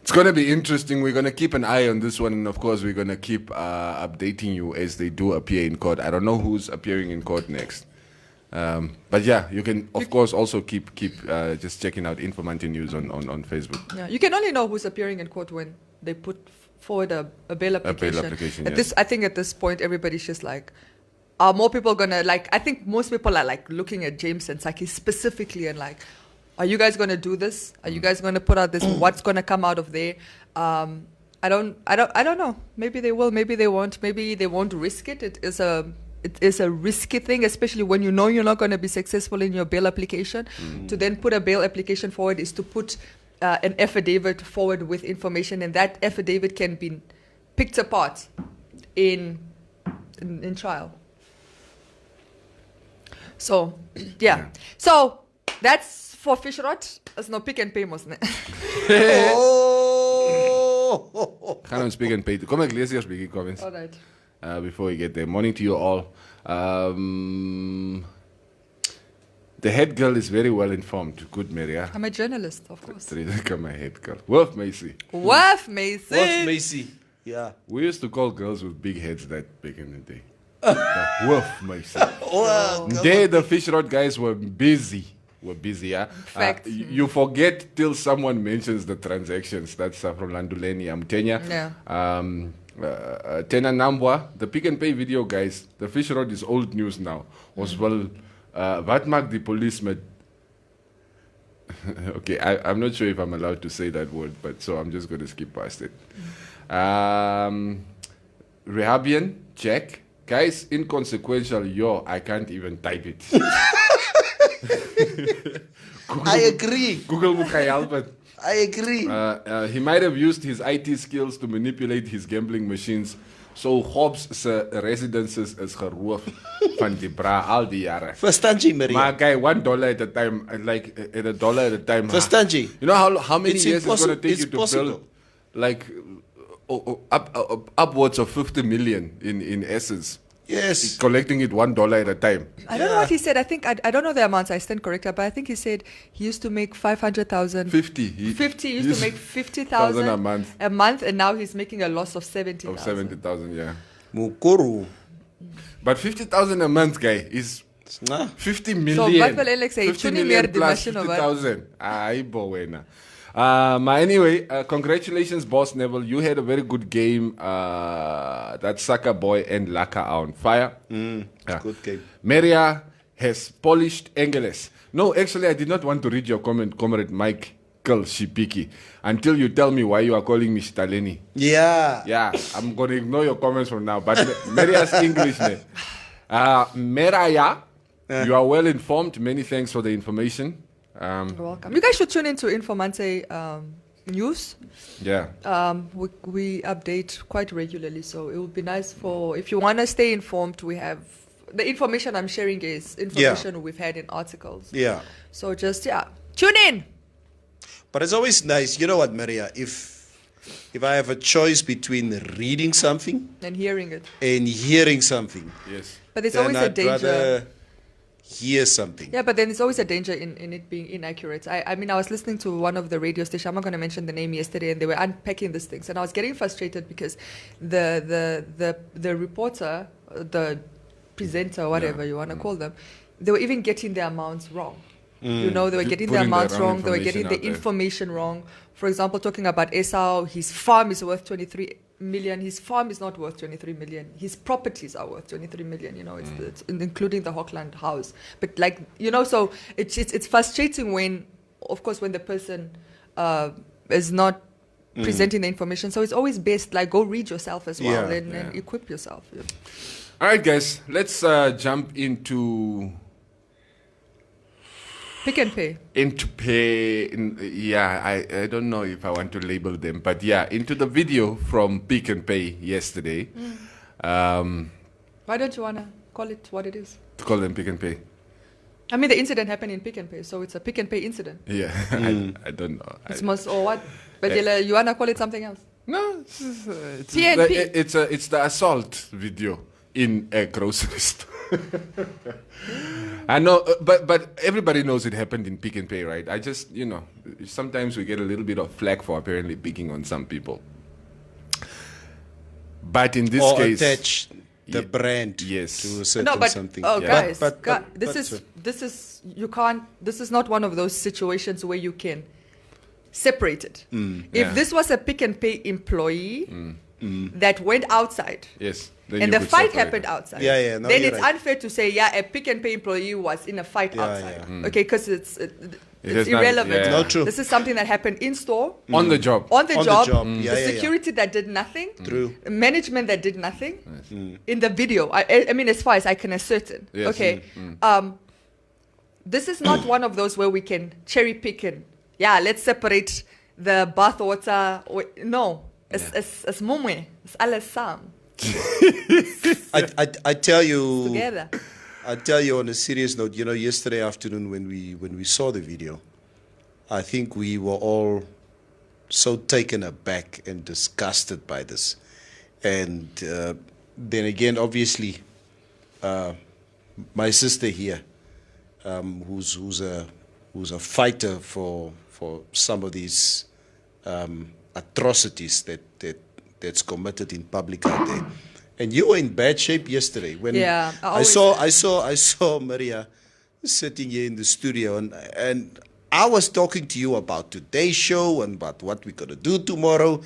It's going to be interesting. We're going to keep an eye on this one. And, of course, we're going to keep updating you as they do appear in court. I don't know who's appearing in court next. But yeah, you can, of course, also keep just checking out Informanté News on Facebook. Yeah, you can only know who's appearing in court when they put forward a bail application. A bail application, I think at this point, everybody's just like, are more people going to, like, I think most people are, like, looking at James and Saki specifically and, like, are you guys going to do this? Are you guys going to put out this? What's going to come out of there? I don't know. Maybe they will. Maybe they won't. Maybe they won't risk it. It is a risky thing, especially when you know you're not going to be successful in your bail application. To then put a bail application forward is to put an affidavit forward with information, and that affidavit can be picked apart in trial. So, yeah. So, that's for fish rot. There's no pick and pay, mos. Gaan ons Pick and Pay. Kom ek lees eers 'n bietjie comments. All right. Before we get there. Morning to you all. The head girl is very well informed. Good, Maria. I'm a journalist, of course. My head girl. Wolf Macy. Wolf Macy. Wolf Macy. Yeah. We used to call girls with big heads that back in the day. Wolf Macy. There, the fish rod guys were busy. Yeah. Fact. You forget till someone mentions the transactions. That's from Landuleni, Amtenya. Yeah. Tena Nambwa, the Pick and Pay video, guys. The fish rod is old news now. Was well, what marked the policeman? Okay, I'm not sure if I'm allowed to say that word, but so I'm just going to skip past it. Rehabian, check. Guys, inconsequential, I can't even type it. I agree. Google Mukai Albert. I agree. He might have used his IT skills to manipulate his gambling machines. So Hobbs' residences is geroof van die bra al die jare. Verstaan jy, Maria? Maar guy, $1 at a time, like at $1 at a time. Verstaan jy? You know how many years it's going to take you to build, like upwards of 50 million in essence. Yes. Collecting it $1 at a time. I don't know what he said. I think, I don't know the amounts, I stand corrected, but I think he said he used to make 500,000. 50. He used to make 50,000 a month, and now he's making a loss of 70,000. Of 70,000, yeah. Mukuru. But 50,000 a month, guy, is 50 million. So, what will Alex say? 50 million plus 50,000. Anyway, congratulations, Boss Neville. You had a very good game. That Saka boy and Laka are on fire. Good game. Maria has polished Engeles. No, actually, I did not want to read your comment, Comrade Mike Shipiki, until you tell me why you are calling me Stalini. Yeah. Yeah, I'm going to ignore your comments from now. But Maria's English name. Maria, you are well informed. Many thanks for the information. You're welcome. You guys should tune into Informanté News. Yeah. We update quite regularly, so it would be nice if you want to stay informed, we have the information I'm sharing is information we've had in articles. Yeah. So just, tune in. But it's always nice. You know what, Maria? If I have a choice between reading something and hearing it. Yes. But there's always a danger. Hear something. Yeah, but then there's always a danger in it being inaccurate. I mean, I was listening to one of the radio stations, I'm not going to mention the name, yesterday, and they were unpacking these things, and I was getting frustrated because the reporter, the presenter, whatever you want to call them, they were even getting their amounts wrong. You know, they were getting the amounts wrong, they were getting the information wrong. For example, talking about Esau, his farm is worth 23 million. His farm is not worth 23 million. His properties are worth 23 million. You know, it's including the Hockland house. But so it's frustrating when, of course, when the person is not presenting the information. So it's always best, like, go read yourself as well and equip yourself. Yeah. All right, guys, let's jump into Pick and Pay. Into pay. I don't know if I want to label them, but into the video from Pick and Pay yesterday. Why don't you want to call it what it is? To call them Pick and Pay. I mean, the incident happened in Pick and Pay, so it's a Pick and Pay incident. Yeah, I don't know. It's most or what? But you wanna call it something else? No, it's the assault video in a grocery store. I know, but everybody knows it happened in Pick and Pay, right? I just, sometimes we get a little bit of flack for apparently picking on some people. But in this case, attach the brand to a certain something. Guys, this is you can't. This is not one of those situations where you can separate it. If this was a Pick and Pay employee that went outside, and the fight happened outside, then it's unfair to say, a Pick and Pay employee was in a fight outside. Okay, because it's irrelevant. Not true. This is something that happened in store, on the job, the security that did nothing, management that did nothing. In the video, I mean, as far as I can ascertain, this is not one of those where we can cherry pick and let's separate the bath water. No, it's mumwe. It's alles sam. I tell you Together. I tell you on a serious note, yesterday afternoon when we saw the video, I think we were all so taken aback and disgusted by this. And then again, obviously, my sister here, who's a fighter for some of these atrocities that's committed in public out there. And you were in bad shape yesterday when I saw Maria sitting here in the studio, and I was talking to you about today's show and about what we're gonna do tomorrow,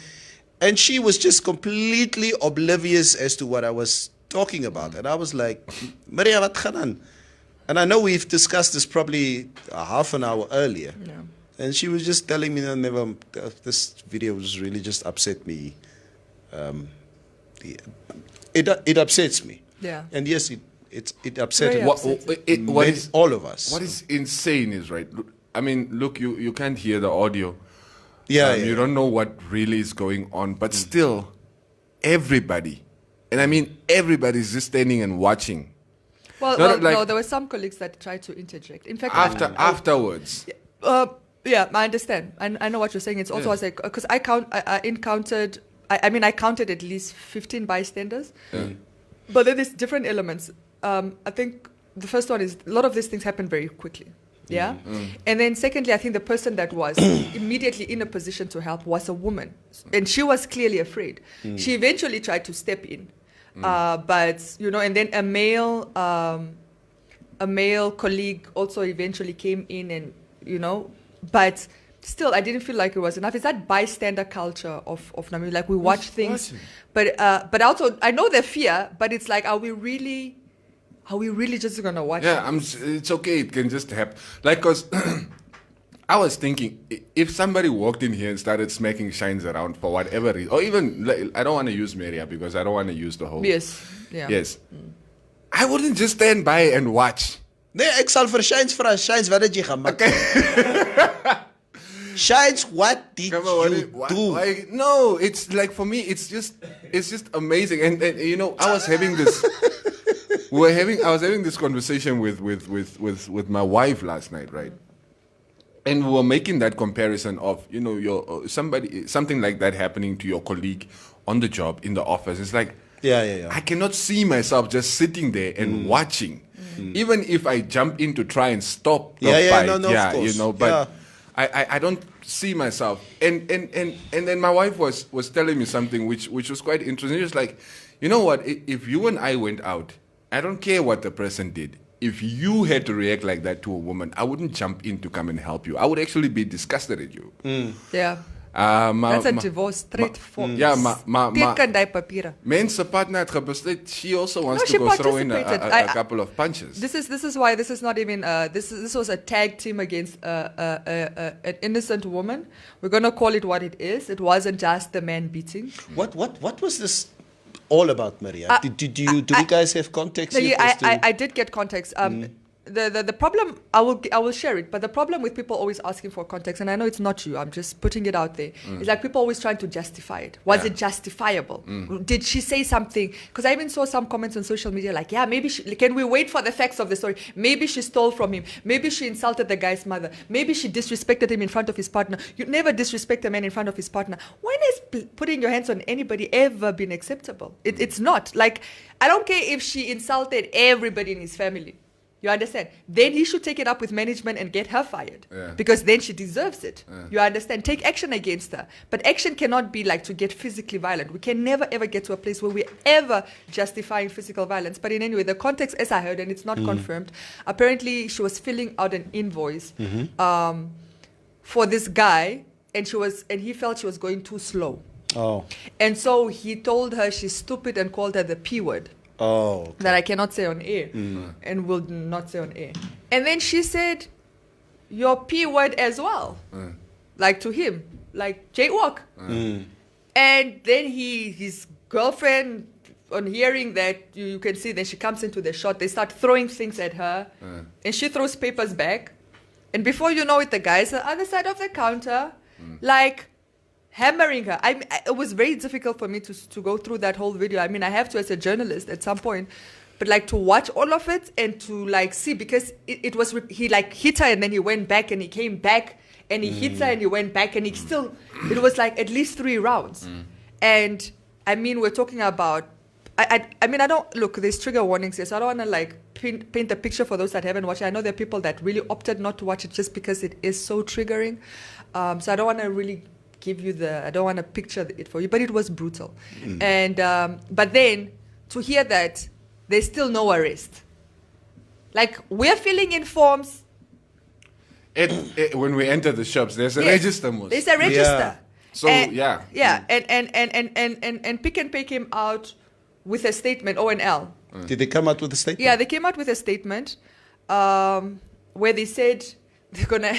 and she was just completely oblivious as to what I was talking about. And I was like, Maria, wat gaan aan? And I know we've discussed this probably a half an hour earlier. Yeah. And she was just telling me that this video was really just upset me. It upsets me. Yeah. And yes, it upset all of us. What is insane is, right, I mean, look, you can't hear the audio. You don't know what really is going on, but still, everybody, and I mean everybody's just standing and watching. Well, no, there were some colleagues that tried to interject. In fact, afterwards. Yeah, I understand. I know what you're saying. It's also because I counted at least 15 bystanders. But then there's different elements. I think the first one is a lot of these things happen very quickly. Yeah. And then secondly, I think the person that was immediately in a position to help was a woman. And she was clearly afraid. She eventually tried to step in. But, and then a male colleague also eventually came in and, but still, I didn't feel like it was enough. It's that bystander culture of Namibia. Like, we watch things, but also, I know the fear, but it's like, are we really just going to watch it? It's okay. It can just happen. Like, because I was thinking, if somebody walked in here and started smacking shines around for whatever reason, or even, I don't want to use Maria because I don't want to use the whole... Yes. Yeah. Yes. I wouldn't just stand by and watch. Nee, ek sal vir Shines vra. Shines, wat het jy gemaak? Shines, what did you do? No, it's like, for me, it's just amazing. And I was having this... I was having this conversation with my wife last night, right? And we were making that comparison of, something like that happening to your colleague on the job, in the office. It's like, I cannot see myself just sitting there and watching. Even if I jump in to try and stop the fight. Of course. But I don't see myself. And then my wife was telling me something which was quite interesting. She was like, you know what, if you and I went out, I don't care what the person did. If you had to react like that to a woman, I wouldn't jump in to come and help you. I would actually be disgusted at you. Yeah. That's a divorce straight for. Ja, maar Teken die papieren. mense partner het gebesluit. She also wants No, to she go throw in participated. a couple of punches. This is why this is not even this was a tag team against an innocent woman. We're gonna call it what it is. It wasn't just the man beating. What was this all about, Maria? Do you guys have context? No, yet yeah, as to- I did get context. The problem I will share it, but the problem with people always asking for context, and I know it's not you, I'm just putting it out there. It's like people always trying to justify it. Was it justifiable? Did she say something? Because I even saw some comments on social media like, yeah, maybe can we wait for the facts of the story? Maybe she stole from him. Maybe she insulted the guy's mother. Maybe she disrespected him in front of his partner. You never disrespect a man in front of his partner. When has putting your hands on anybody ever been acceptable? It's not. Like, I don't care if she insulted everybody in his family. You understand? Then he should take it up with management and get her fired. Because then she deserves it. You understand? Take action against her. But action cannot be like to get physically violent. We can never ever get to a place where we're ever justifying physical violence. But in any way, the context, as I heard, and it's not confirmed, apparently she was filling out an invoice for this guy, and he felt she was going too slow. Oh. And so he told her she's stupid and called her the P word. Oh. Okay. That I cannot say on air and will not say on air. And then she said, your P word as well. Like to him, like jaywalk. And then his girlfriend, on hearing that, you can see, then she comes into the shot. They start throwing things at her. And she throws papers back. And before you know it, the guy's on the other side of the counter, like hammering her. It was very difficult for me to go through that whole video. I mean, I have to as a journalist at some point, but like to watch all of it and to like see, because it was, he like hit her and then he went back and he came back and he hit her and he went back and he still, it was like at least 3 rounds. And I mean, we're talking about, I mean, I don't, look, there's trigger warnings here, so I don't want to like paint a picture for those that haven't watched it. I know there are people that really opted not to watch it just because it is so triggering. So I don't want to really give you I don't want to picture it for you, but it was brutal. And but then to hear that there's still no arrest, like we're filling in forms. When we enter the shops, there's a register. Most. There's a register. So and Pick n Pay came out with a statement. ONL. Did they come out with a statement? Yeah, they came out with a statement where they said they're gonna.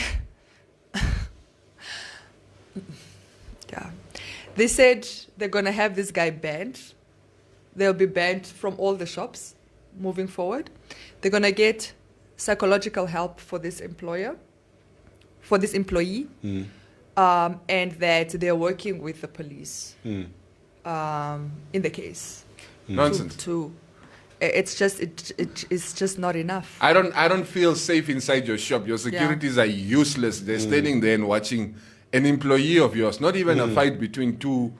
They said they're going to have this guy banned. They'll be banned from all the shops moving forward. They're going to get psychological help for this employee, and that they're working with the police in the case. Nonsense. It's just not enough. I don't feel safe inside your shop. Your securities are useless. They're standing there and watching an employee of yours, not even a fight between two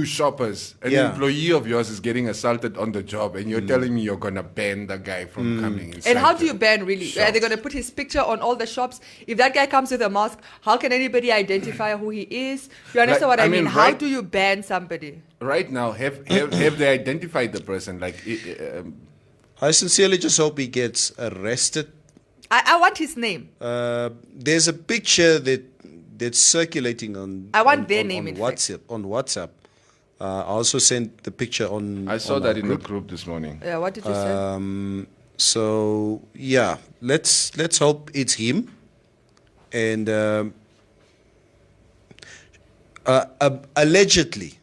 shoppers. An employee of yours is getting assaulted on the job, and you're telling me you're going to ban the guy from coming inside. And how do you ban, really? Are they going to put his picture on all the shops? If that guy comes with a mask, how can anybody identify who he is? You understand what I mean? How do you ban somebody? Right now, have they identified the person? I sincerely just hope he gets arrested. I want his name. There's a picture that's circulating on. I want their name on WhatsApp. On WhatsApp, I also sent the picture on. I saw that in the group this morning. Yeah, what did you say? So yeah, let's hope it's him, and allegedly,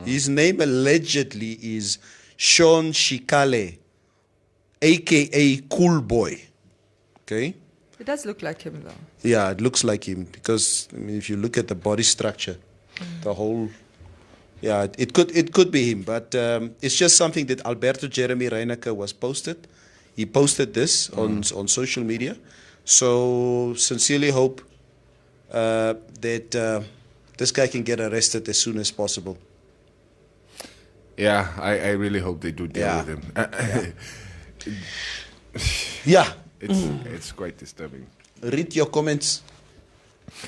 his name allegedly is Sean Shikale, aka Cool Boy. Okay. It does look like him, though. Yeah, it looks like him because I mean, if you look at the body structure, the whole, it could be him. But it's just something that Alberto Jeremy Reineke was posted. He posted this on social media. So sincerely hope that this guy can get arrested as soon as possible. Yeah, I really hope they do deal with him. Yeah. It's quite disturbing. Read your comments.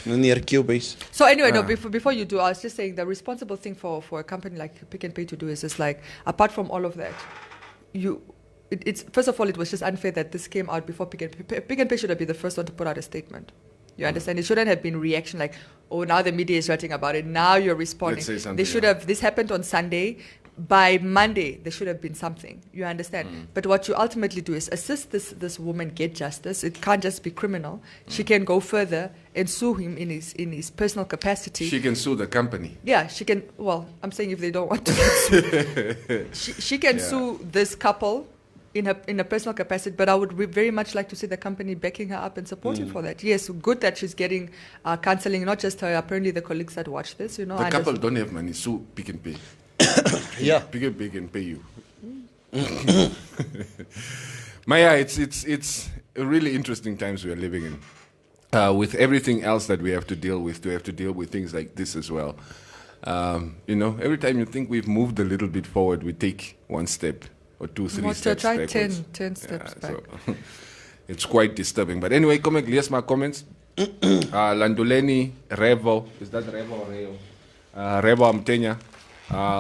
So anyway, no. Before you do, I was just saying the responsible thing for a company like Pick n Pay to do is just like, apart from all of that, it's first of all, it was just unfair that this came out before Pick n Pay. Pick n Pay should have been the first one to put out a statement. You understand? It shouldn't have been reaction like, oh, now the media is writing about it. Now you're responding. Let's say something, They should have. This happened on Sunday. By Monday, there should have been something. You understand? But what you ultimately do is assist this woman get justice. It can't just be criminal. She can go further and sue him in his personal capacity. She can sue the company. Yeah, she can. Well, I'm saying if they don't want to sue, she can sue this couple in a personal capacity. But I would very much like to see the company backing her up and supporting for that. Yes, good that she's getting counseling. Not just her. Apparently, the colleagues that watch this. The couple don't have money. Sue Pick and Pay. Yeah, Pick and Pay you. Maya, it's a really interesting times we are living in. With everything else that we have to deal with, to have to deal with things like this as well. Every time you think we've moved a little bit forward, we take one step or two, three steps try backwards. 10 steps back. So it's quite disturbing. But anyway, come and lees my comments. Landuleni, Revo, is that Revo or Reo? Revo Amtenya.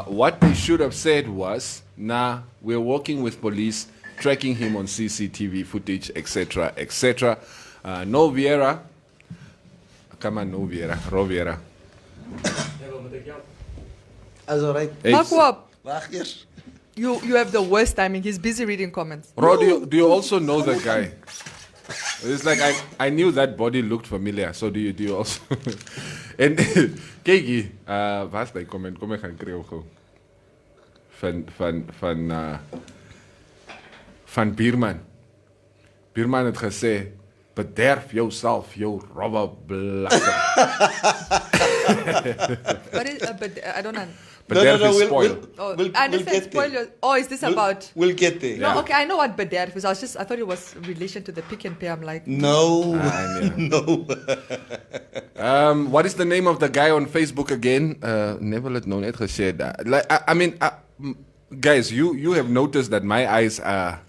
What they should have said was, we're working with police, tracking him on CCTV footage, etc., etc. No Vieira. Come on, no Vieira. Ro Vieira. That's all right. Markwap, Wacht hier. you have the worst timing. He's busy reading comments. Ro, do you also know the guy? It's like I knew that body looked familiar. So do you also? En Kiki, wat my comment? Kom ek gaan kry gou. Van Bierman. Bierman het gesê, bederf jouself, jou robber blakker. What is? I don't know. Bederf is we'll spoil. I understand spoil your. Oh, is this about? We'll get there. No, okay, I know what bederf is. I thought it was relation to the Pick and Pay. I'm like, No. No. What is the name of the guy on Facebook again? Never let no net gesê dat. Like, I mean, guys, you have noticed that my eyes are,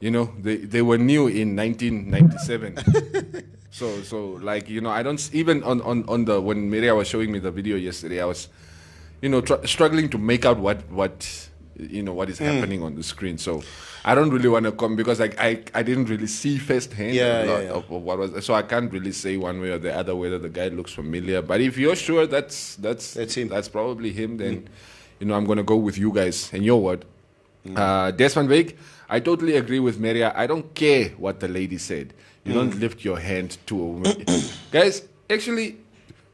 they were new in 1997. so like, I don't even on the when Maria was showing me the video yesterday, I was, struggling to make out what is happening on the screen. So I don't really want to come because I didn't really see firsthand of what was. So I can't really say one way or the other whether the guy looks familiar. But if you're sure that's him. That's probably him, then I'm gonna go with you guys and your word. Des van Wyk, I totally agree with Maria. I don't care what the lady said. You don't lift your hand to a woman. Guys, actually,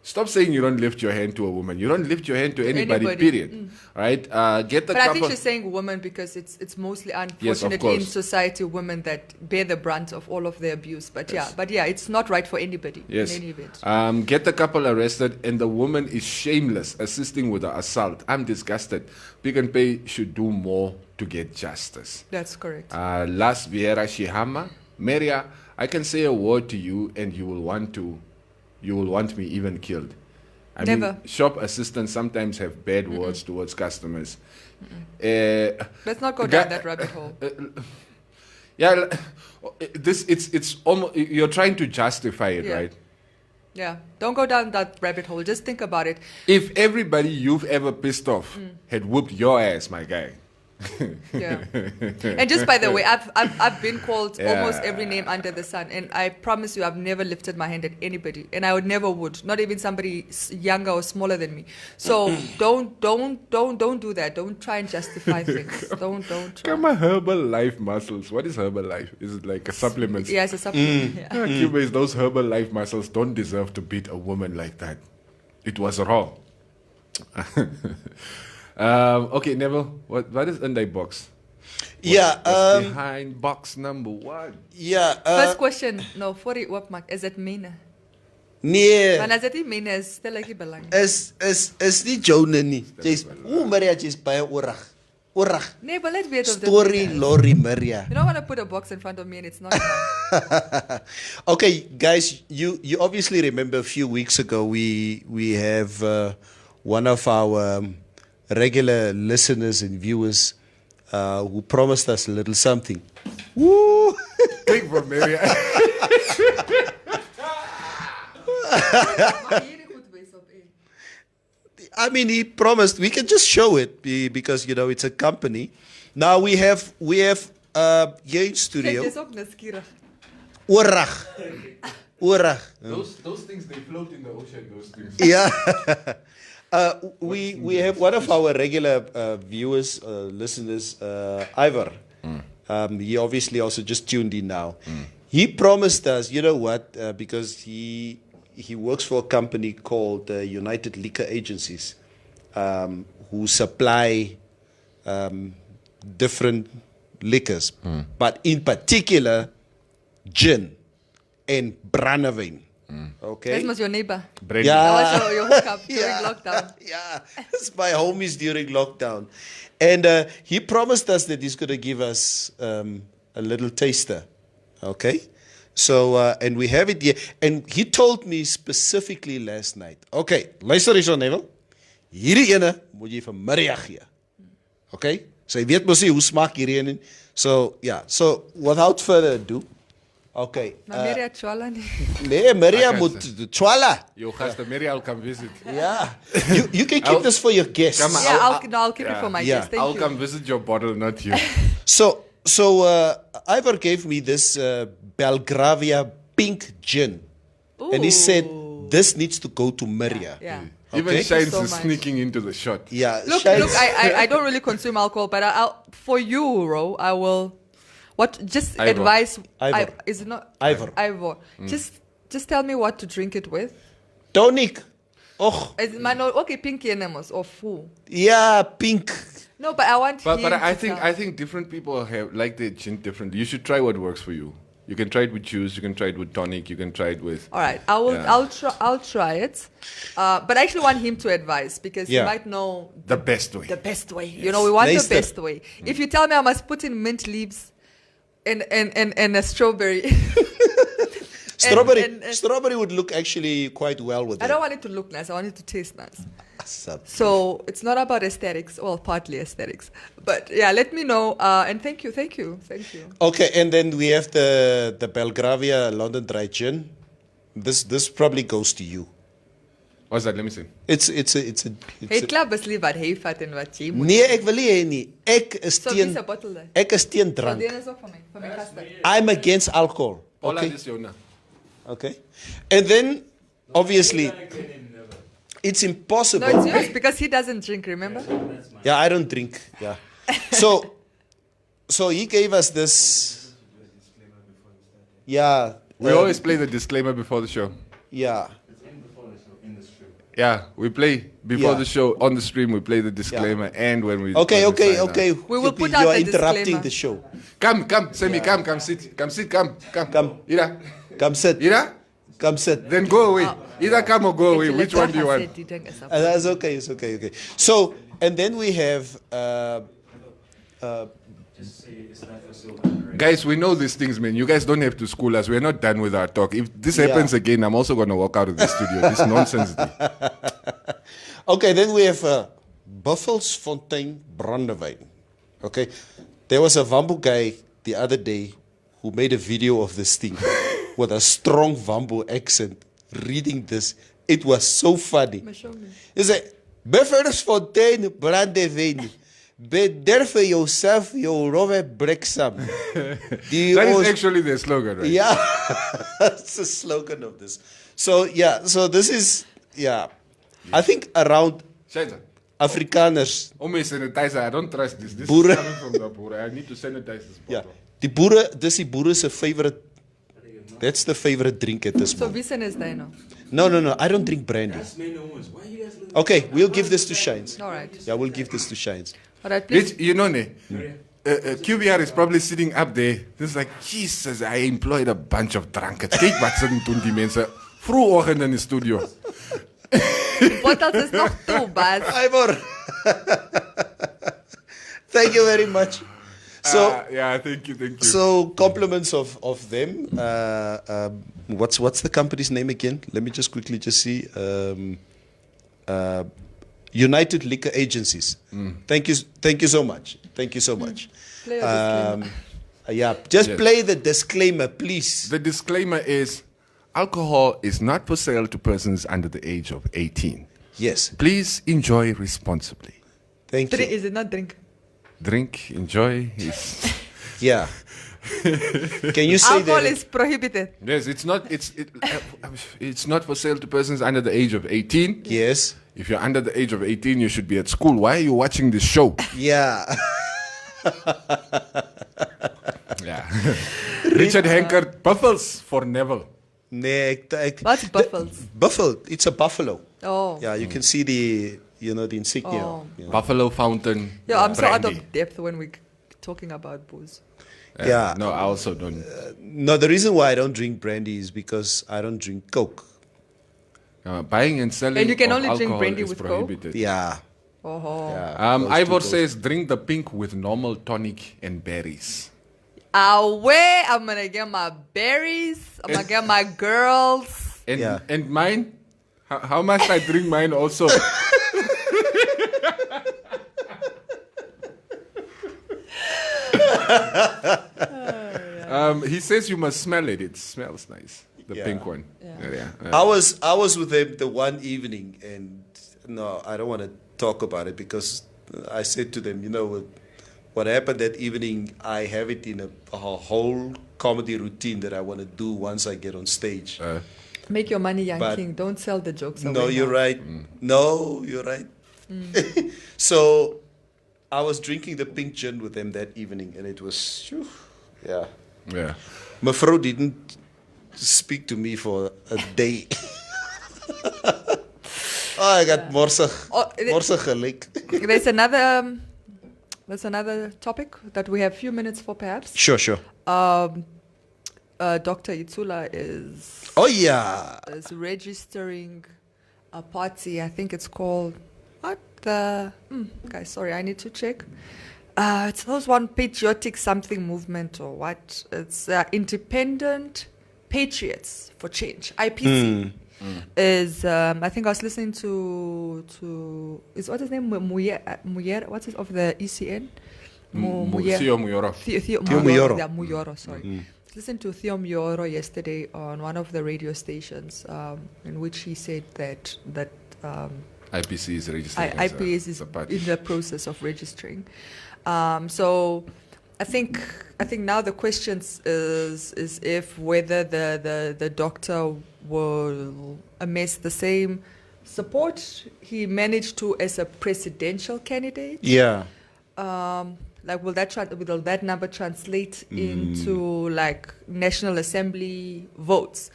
stop saying you don't lift your hand to a woman. You don't lift your hand to anybody. Period. Right? Get the but couple. I think she's saying woman because it's mostly Yes, of unfortunately course. in society women that bear the brunt of all of the abuse. But yeah, it's not right for anybody Yes. in any event. Get the couple arrested, and the woman is shameless, assisting with the assault. I'm disgusted. Pick and Pay should do more to get justice. That's correct. Las Vieira Shihama, Maria, I can say a word to you, and you will want me even killed. I Never. mean, shop assistants sometimes have bad words towards customers. Let's not go down that rabbit hole. Yeah, it's almost you're trying to justify it, Yeah. right? Yeah, don't go down that rabbit hole. Just think about it. If everybody you've ever pissed off had whooped your ass, my guy. Yeah. And just by the way, I've been called Yeah. almost every name under the sun, and I promise you, I've never lifted my hand at anybody, and I never would, not even somebody younger or smaller than me. So don't do that. Don't try and justify things. Don't try. Come on, Herbalife muscles. What is Herbalife? Is it like a supplement? Yeah, it's a supplement. Yeah. Cubase, those Herbalife muscles don't deserve to beat a woman like that. It was wrong. Okay, Neville, what is in that box? What's behind box number 1? First question, no, for it, what mark is it mean? Nee. Want as dit nie myne is, stel ek nie belang. Is die Joune nie. Jy's Maria jy's baie orig. Nee, but let's weet of Story Lori Maria. You don't want to put a box in front of me and it's not mine. Okay, guys, you obviously remember a few weeks ago we have one of our regular listeners and viewers who promised us a little something. Woo! Big from Maria. I mean, he promised we can just show it because it's a company. Now we have here in studio. Dit is ook nuuskierig. Orag. Orag. Those things, they float in the ocean, those things. Yeah. We have one of our regular viewers, listeners, Ivor. He obviously also just tuned in now. He promised us, you know what, because he works for a company called United Liquor Agencies, who supply different liquors, but in particular, gin and brandewijn. Okay. This was your neighbor. Yeah. That was your hookup during lockdown. Yeah, it's my homies during lockdown. And he promised us that he's going to give us a little taster. Okay? So, and we have it here. And he told me specifically last night, okay, luister eens aan Neville. Hierdie ene moet jy vanmiddag gee. Okay? So, jy weet mos nie hoe smaak hierdie ene. So, yeah. So, without further ado, okay. Maar Maria Chwala nie. Nee, Maria moet Chwala. Your gasten, Maria will come visit. Yeah. You can keep this for your guests. I'll keep it for my guests. Thank I'll you. come visit your bottle, not you. So Ivor gave me this Belgravia pink gin. Ooh. And he said, this needs to go to Maria. Yeah. Even Okay. Shines so is much. sneaking into the shot. Yeah. Look, Shines- I don't really consume alcohol, but for you, Ro, I will. What? Just Ivor. advice. Ivor. Is it not Ivor. Ivor. Just tell me what to drink it with. Tonic. Oh, Is it okay, pink enemos or full? yeah, pink. No, but I want. But him I to think tell. I think different people have like their gin differently. You should try what works for you. You can try it with juice. You can try it with tonic. You can try it with. All right, I will. Yeah. I'll try it. But I actually want him to advise because Yeah. he might know The best way. the best way. You know, we want Nice the best way. If you tell me I must put in mint leaves and a strawberry. Strawberry. and- Strawberry would look actually quite well with I it. don't want it to look nice. I want it to taste nice. Awesome. So it's not about aesthetics, well, partly aesthetics. But yeah, let me know. And thank you. Okay, and then we have the Belgravia London Dry Gin. This probably goes to you. What's that? Let me see. It's Hey, club is lief wat hy vat en wat jy moet. Nee, ek wil nie hê nie. Ek is So teen dis 'n bottle daar. ek is teen So drank. die is ook van my gaste. I'm against alcohol. All Okay. this, Jonah. Okay. And then obviously it's No, impossible. it's yours because he doesn't drink, remember? Yeah, I don't drink. Yeah. So he gave us this. Yeah. We always play the disclaimer before the show. Yeah. Yeah, we play before Yeah. the show on the stream. We play the disclaimer and when we. Okay, when we okay, sign out. okay. We will put you out are the interrupting disclaimer. the show. Come, Sammy, come sit, come. Ira, Come sit. Ira, Come sit. then go away. Either come or go away. Which one do you want? That's okay. It's okay. So, and then we have Guys, we know these things, man. You guys don't have to school us. We're not done with our talk. If this happens again, I'm also going to walk out of the studio. This nonsense. okay. Then we have Buffelsfontein brandewijn. Okay, there was a Wambo guy the other day who made a video of this thing with a strong Wambo accent reading this. It was so funny. He said, Buffelsfontein brandewijn. Bederf yourself, your Robert Brexham. That is actually the slogan, right? Yeah, that's the slogan of this. So yeah, so this is I think around Shaita. Afrikaners. Oh, my sanitizer. I don't trust this. This Boere. is coming from the boere. I need to sanitize this Yeah, bottle. die boere. Dis die boere se favorite. That's the favorite drink at this So moment. Wiesen is there now. No. I don't drink brandy. Okay, we'll give this to Shines. All right. Yeah, we'll give this to Shines. All right, please. You know, QBR is probably sitting up there. This is like, Jesus, I employed a bunch of drunkards. Kijk wat ze doen die mensen. Vroegochtend in de studio. Bottles is nog toe, Bas. Ivor. Thank you very much. So yeah, thank you. So compliments of them. What's the company's name again? Let me just quickly see. United Liquor Agencies. Thank you so much. Thank you so much. Play a disclaimer. Yeah, just Yes. play the disclaimer, please. The disclaimer is alcohol is not for sale to persons under the age of 18. Yes. Please enjoy responsibly. Thank you. Is it not drink? Drink, enjoy. Yeah. Can you say Alcohol that? is prohibited. Yes, it's not. It's not for sale to persons under the age of 18. Yes. If you're under the age of 18, you should be at school. Why are you watching this show? Yeah. Yeah. Richard Hankert, Buffels for Neville. Nee, What's buffels? Buffalo. It's a buffalo. Oh. Yeah, you can see the insignia. Oh. you know. Buffalo Fountain. Yeah, I'm so out brandy. of depth when we're talking about booze. Yeah. No, I also don't. No, the reason why I don't drink brandy is because I don't drink Coke. Buying and selling And you can of only drink alcohol brandy is with Coke? prohibited. Yeah. Oh. Yeah. those two Ivor goes. says drink the pink with normal tonic and berries. Away, I'm gonna get my berries. I'm gonna get my girls. And Yeah. and mine? How must I drink mine also? He says you must smell it. It smells nice. The Yeah. pink one. Yeah. I was with them the one evening, and no, I don't want to talk about it because I said to them, what happened that evening, I have it in a whole comedy routine that I want to do once I get on stage. Make your money, young But- king. Don't sell the jokes away. No, you're now. right. No, you're right. So I was drinking the pink gin with them that evening, and it was, phew, yeah. Yeah. Mevrouw didn't speak to me for a day. I got morsig gelijk. There's another topic that we have few minutes for, perhaps. Sure. Dr. Itsula is registering a party. I think it's called guys, sorry, I need to check. It's those one patriotic something movement or what? It's Independent Patriots for Change. IPC is. I think I was listening to is what his name Muyer. What's his of the ECN? Theo Muyoro. Theo Muyoro. Yeah, Muyoro. Sorry. Listened to Theo Muyoro yesterday on one of the radio stations, in which he said that IPC is registering. IPS is in the process of registering. So I think now the question is if whether the doctor will amass the same support he managed to as a presidential candidate. Yeah. Will that number translate into like National Assembly votes?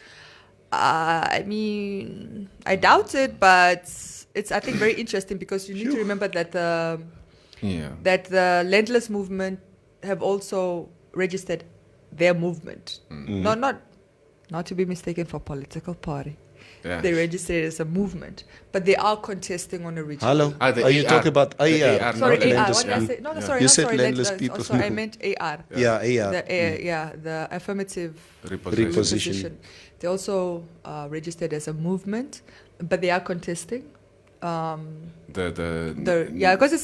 I mean, I doubt it, but it's I think very interesting because you need to remember that the landless movement have also registered their movement. Not to be mistaken for political party. Yeah. They registered as a movement, but they are contesting on a regional. Hello. Are you talking about AR? Sorry, AR. Landless What did I people. say? No, sorry. You not said sorry. landless people. Sorry, I meant AR. Yeah, AR. The affirmative Reposition. They also registered as a movement, but they are contesting. Because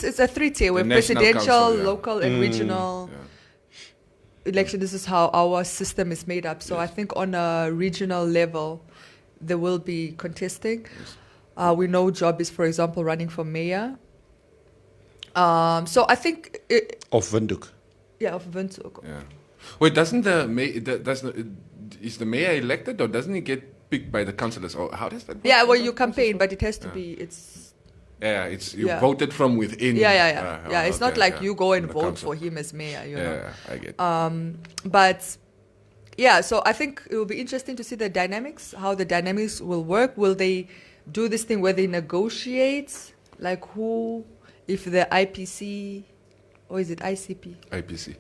it's a three-tier where presidential, council, local, and regional election. This is how our system is made up. So I think on a regional level, there will be contesting. We know Job is, for example, running for mayor. So I think of Windhoek. Yeah, of Windhoek. Yeah. Wait, is the mayor elected or doesn't he get picked by the councillors? Or how does that work? Yeah, well, you campaign, but it has to be. You voted from within. Yeah. It's not like you go and vote council. for him as mayor. You know? I get. But yeah, so I think it will be interesting to see the dynamics, how the dynamics will work. Will they do this thing where they negotiate, like who, if the IPC, or is it ICP? IPC.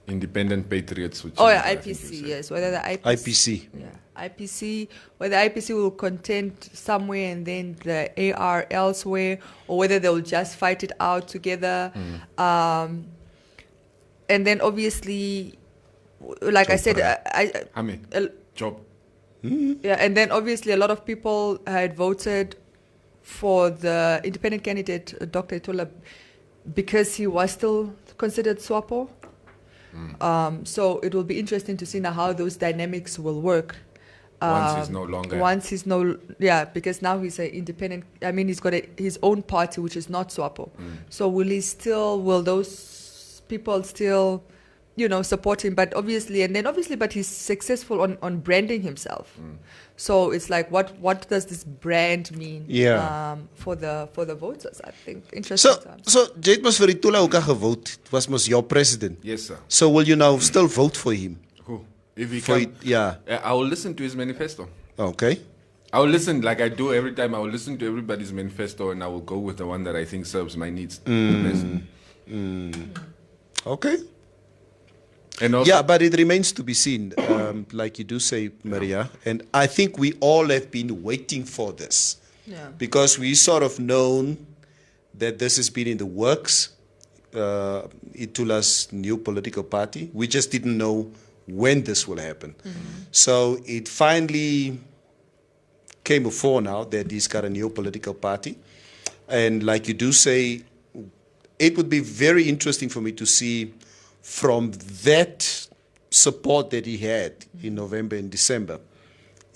Independent Patriots. IPC, yes. Whether the IPC. Yeah, IPC. Whether IPC will contend somewhere and then the AR elsewhere, or whether they will just fight it out together. And then obviously, like I said, Job. Yeah, and then obviously a lot of people had voted for the independent candidate, Dr. Itola, because he was still considered SWAPO. So it will be interesting to see now how those dynamics will work. Once he's no longer. Because now he's an independent. I mean, he's got his own party, which is not SWAPO. So will those people still support him. But obviously, but he's successful on branding himself. So it's like, what does this brand mean? For the voters? I think interesting. So Jade mos vir Itula ook gevote. It was mos your president. Yes, sir. So will you now still vote for him? Who? If he For come, it, yeah. I will listen to his manifesto. Okay. I will listen, like I do every time. I will listen to everybody's manifesto, and I will go with the one that I think serves my needs the best. Okay. And also, Yeah, but it remains to be seen, like you do say, Maria. And I think we all have been waiting for this. Yeah. Because we sort of known that this has been in the works, Itula's new political party. We just didn't know when this will happen. So it finally came before now that he's got a new political party. And like you do say, it would be very interesting for me to see from that support that he had in November and December,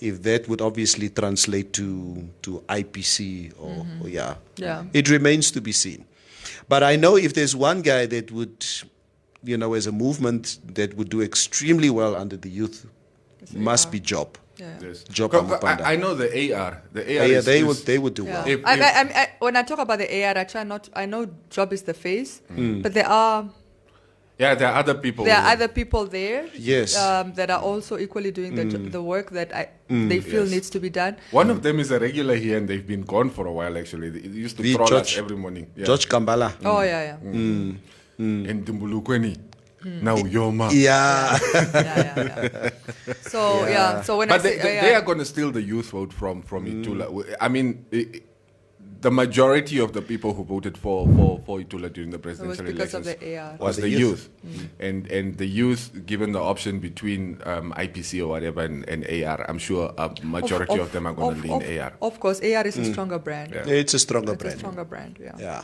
if that would obviously translate to IPC or Yeah. It remains to be seen. But I know if there's one guy that would, as a movement that would do extremely well under the youth, must be Job. Yeah. yes. Job Because Amapanda. I know the AR. The AR Yeah, is, they would do Yeah. well. When I talk about the AR, I know Job is the face, but there are there are other people. other people there. Yes. That are also equally doing the work that they feel yes. needs to be done. One of them is a regular here, and they've been gone for a while. Actually, they used to troll us every morning. Yeah. George Kambala. Oh yeah. And Dumbulukweni. Now Yoma. Yeah. So when But I say they are going to steal the youth vote from Itula. I mean, the majority of the people who voted for Itula during the presidential because elections of the AR. was the youth. And the youth, given the option between IPC or whatever and AR, I'm sure a majority of them are going to lean AR. Of course, AR is a stronger brand. Yeah. It's a stronger It's brand. a stronger brand, yeah. Yeah.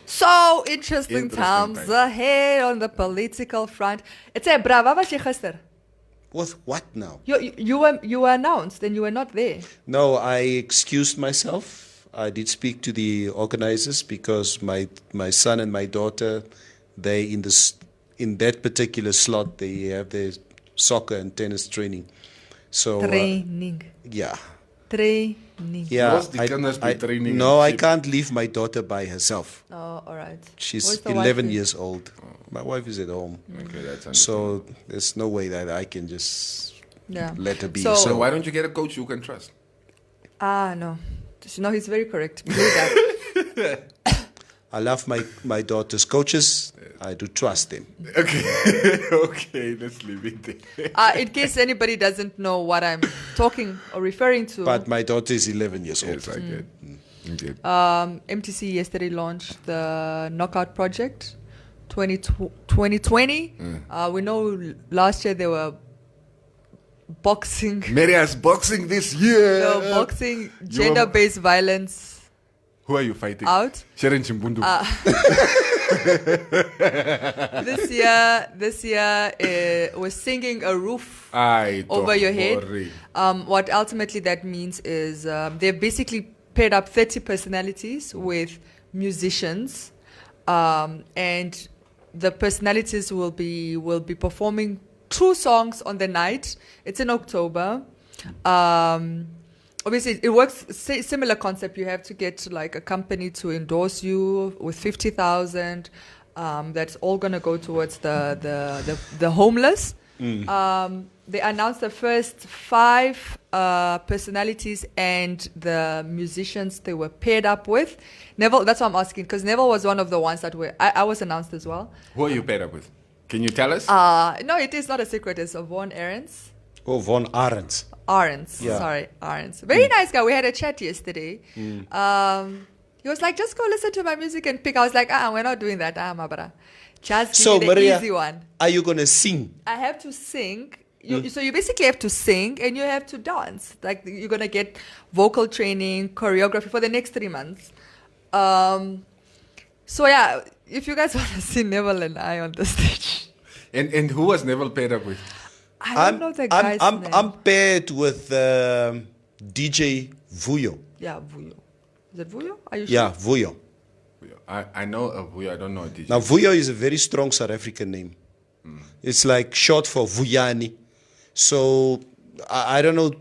So interesting times ahead on the political front. It's a brava was jy gister? With what now? You were announced and you were not there. No, I excused myself. I did speak to the organizers because my son and my daughter, they in that particular slot they have their soccer and tennis training. So Training. Training. Yeah, training. No, I can't leave my daughter by herself. Oh, all right. She's 11 years old. My wife is at home. Okay, that's so there's no way that I can just let her be. So why don't you get a coach you can trust? No. No, he's very correct. Believe that. I love my daughter's coaches. I do trust them. Okay, let's leave it there. In case anybody doesn't know what I'm talking or referring to. But my daughter is 11 years old. Yes, I get. Okay. MTC yesterday launched the Knockout Project 2020. We know last year they were boxing. Maria's boxing this year. No, boxing gender-based violence. Who are you fighting? Out. Sharon Chimbundu. This year, we're singing a roof over your head. What ultimately that means is they've basically paired up 30 personalities with musicians, and the personalities will be performing 2 songs on the night. It's in October. Obviously, it works similar concept. You have to get like a company to endorse you with 50,000. That's all going to go towards the homeless. They announced the first 5 personalities and the musicians they were paired up with. Neville, that's what I'm asking, because Neville was one of the ones that I was announced as well. Who are you paired up with? Can you tell us? No, it is not a secret. It's Von Ahrens. Oh, Von Ahrens. Ahrens. Very nice guy. We had a chat yesterday. He was like, just go listen to my music and pick. I was like, we're not doing that. Mabara. Just give me the Maria, easy one. Are you going to sing? I have to sing. So you basically have to sing and you have to dance. Like you're going to get vocal training, choreography for the next 3 months. So yeah, if you guys want to see Neville and I on the stage. And who was Neville paired up with? I don't know the guy's name. I'm paired with DJ Vuyo. Yeah, Vuyo. Is it Vuyo? Are you sure? Yeah, Vuyo. I know of Vuyo. I don't know a DJ. Now, Vuyo is a very strong South African name. It's like short for Vuyani. So I don't know.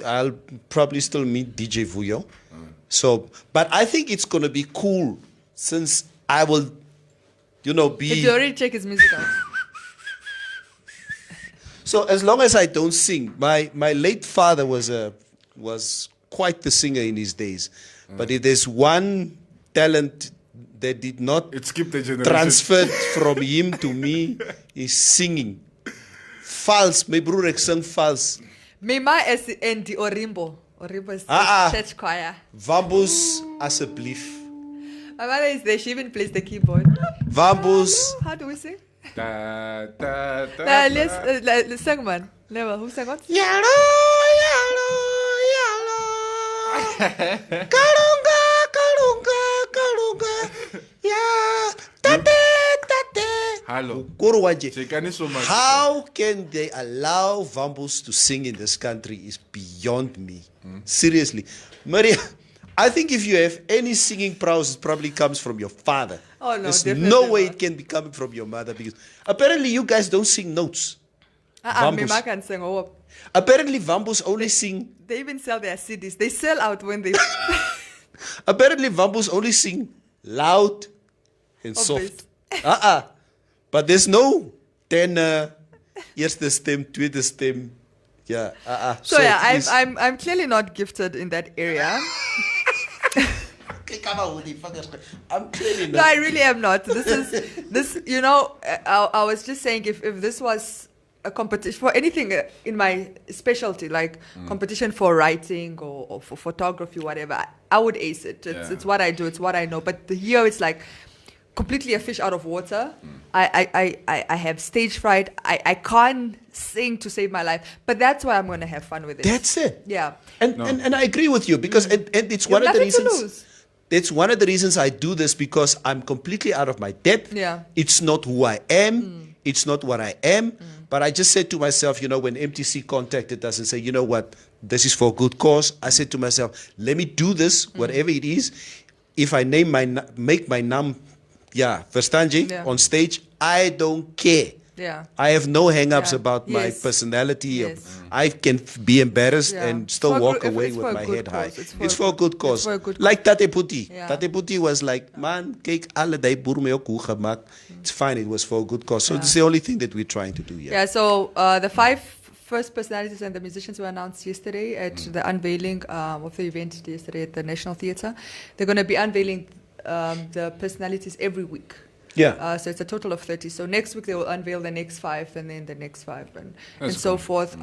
I'll probably still meet DJ Vuyo. So, but I think it's gonna be cool since I will, be. Did you already check his music out? So as long as I don't sing, my late father was quite the singer in his days. But if there's one talent that did not transferred from him to me, is singing. False, my broer ek sing false. Mima is in the Orimbo. Orimbo is the church choir. Vambus asseblief. My mother is there. She even plays the keyboard. Vambus. How do we sing? Da, da, da, Let's sing, man. Never. Who sang what? Yalo, yalo, yalo. Kalunga, kalunga, kalunga. Yeah. Tate, tate. Hello. How can they allow Vambus to sing in this country is beyond me. Seriously. Maria, I think if you have any singing prowess, it probably comes from your father. Oh, no, There's definitely no way not. it can be coming from your mother because apparently you guys don't sing notes. Mima can sing. Oh. Apparently Vambus only sing. They even sell their CDs. They sell out when they... Apparently Vambus only sing loud and soft. But there's no tenor, eerste stem, tweede stem. Yeah. So yeah, I'm clearly not gifted in that area. I'm clearly not. No, I really am not. This. I was just saying if this was a competition for anything in my specialty, like competition for writing or for photography, whatever, I would ace it. It's what I do. It's what I know. But here it's like completely a fish out of water. I have stage fright. I can't sing to save my life. But that's why I'm going to have fun with it. That's it. Yeah. And I agree with you because and it's one of the reasons. It's one of the reasons I do this because I'm completely out of my depth. Yeah. It's not who I am. It's not what I am. But I just said to myself, when MTC contacted us and said, you know what, this is for a good cause. I said to myself, let me do this, whatever it is. If I make my name, Verstanje on stage, I don't care. Yeah. I have no hang-ups about my personality. Yes. I can be embarrassed and still For walk good- away it's with for a my good head high. cause. It's for a good cause. for a good Like Tate Puti. Yeah. Tate Puti was like, man, kyk, alle die boer my ook hoe gemaak. It's fine. It was for a good cause. So it's the only thing that we're trying to do here. Yeah, so the 5 first personalities and the musicians were announced yesterday at the unveiling of the event yesterday at the National Theatre. They're going to be unveiling the personalities every week. Yeah. So it's a total of 30. So next week they will unveil the next 5 and then the next 5 and That's so cool. forth.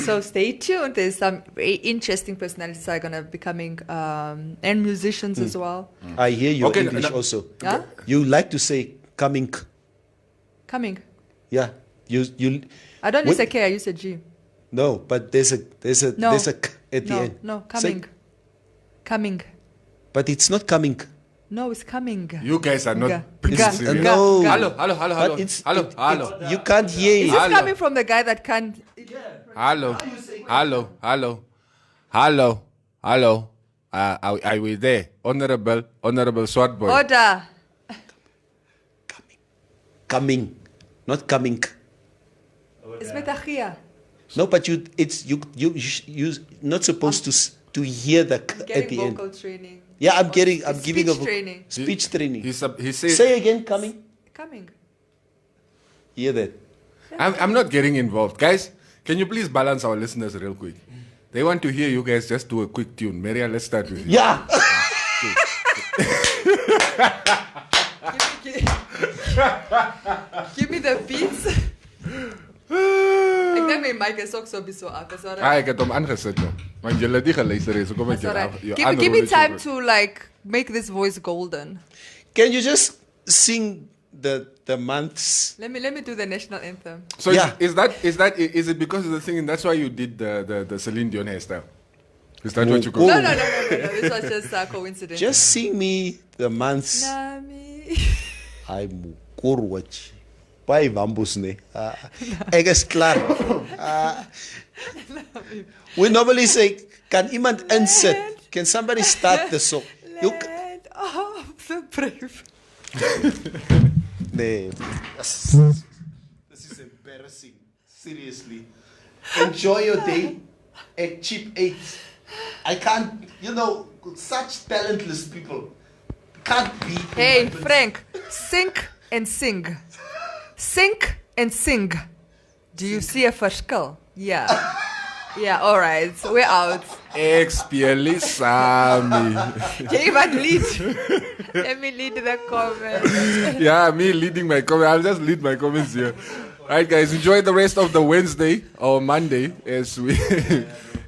So stay tuned. There's some very interesting personalities that are going to be coming and musicians as well. I hear your Okay, English no. also. Huh? You like to say coming. Coming. Yeah. You. I don't use When- a K, I use a G. No, but there's a No. there's a k at the No, end. no, Say- coming. Coming. but it's not coming. No, it's coming. You guys are not Ga- being ga- serious. No. Hello. But it's Hello. you can't hear Is it. this Hello. coming from the guy that can't... Hello. Are we there? Honorable Swart Boy. Order. Coming, not coming. It's metachia. No, but you're not supposed to hear the k at Getting the end. vocal training. Yeah, I'm giving Speech a training. speech training. He said, Say again, coming. Coming. Hear that? I'm not getting involved. Guys, can you please balance our listeners real quick? They want to hear you guys just do a quick tune. Maria, let's start with you. Yeah. Give me the beats. Ek dink my mic is ook so biso af. Is alright. Ek het hom aangesit nou. Want julle het nie geluister nie, so kom ek It's alright. jou Give me time to like make this voice golden. Can you just sing the months? Let me do the national anthem. So Yeah. is it because of the singing? That's why you did the Celine Dion hairstyle? Is that what you call No, it? no. This was just a coincidence. Just sing me the months. Nami. Ai mukurwach. Pai vambus ne. Ek is klaar. We normally say, can iemand insit? Can somebody start the song? You Land of the brave. nee. embarrassing. Seriously. Enjoy your day at cheap 8. I can't, such talentless people can't be. Hey, Frank, sink and sing. Sink and sing. Do you see a verskil? Yeah. Yeah, all right. So we're out. XPL Sami. Jy wat lead. Let me lead the comments. Yeah, me leading my comments. I'll just lead my comments here. All right, guys, enjoy the rest of the Wednesday or Monday as we.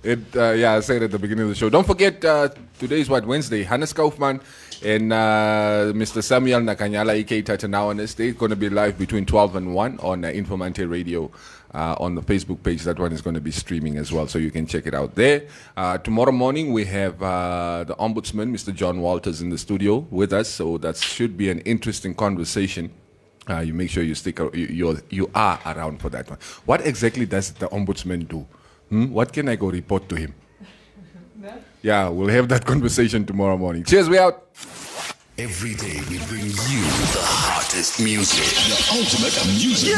I said at the beginning of the show. Don't forget, today is Wednesday. Hannes Kaufman and Mr. Samuel Nakanyala, a.k.a. Tatanawanes, they're going to be live between 12 and 1 on Informanté Radio on the Facebook page. That one is going to be streaming as well, so you can check it out there. Tomorrow morning, we have the Ombudsman, Mr. John Walters, in the studio with us, so that should be an interesting conversation. You make sure you you are around for that one. What exactly does the Ombudsman do? What can I go report to him? Yeah, we'll have that conversation tomorrow morning. Cheers, we out. Every day we bring you the hottest music, the ultimate music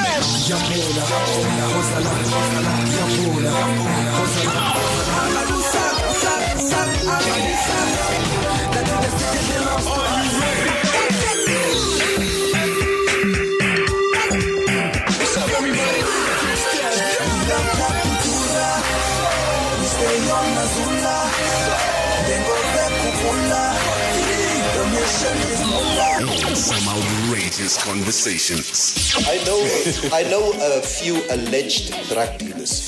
and some outrageous conversations. I know a few alleged drug dealers.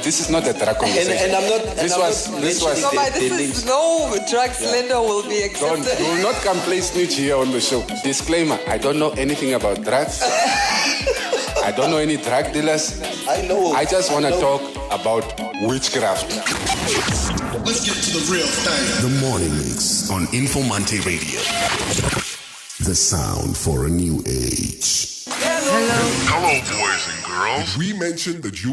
This is not a drug conversation. And I'm not. This was. No, but this is no drug slender will be accepted. Do not come play snitch here on the show. Disclaimer: I don't know anything about drugs. I don't know any drug dealers. I know. I just want to talk about witchcraft. Let's get to the real thing. The Morning Mix on Informanté Radio. The sound for a new age. Hello. Hello, boys and girls. We mentioned that you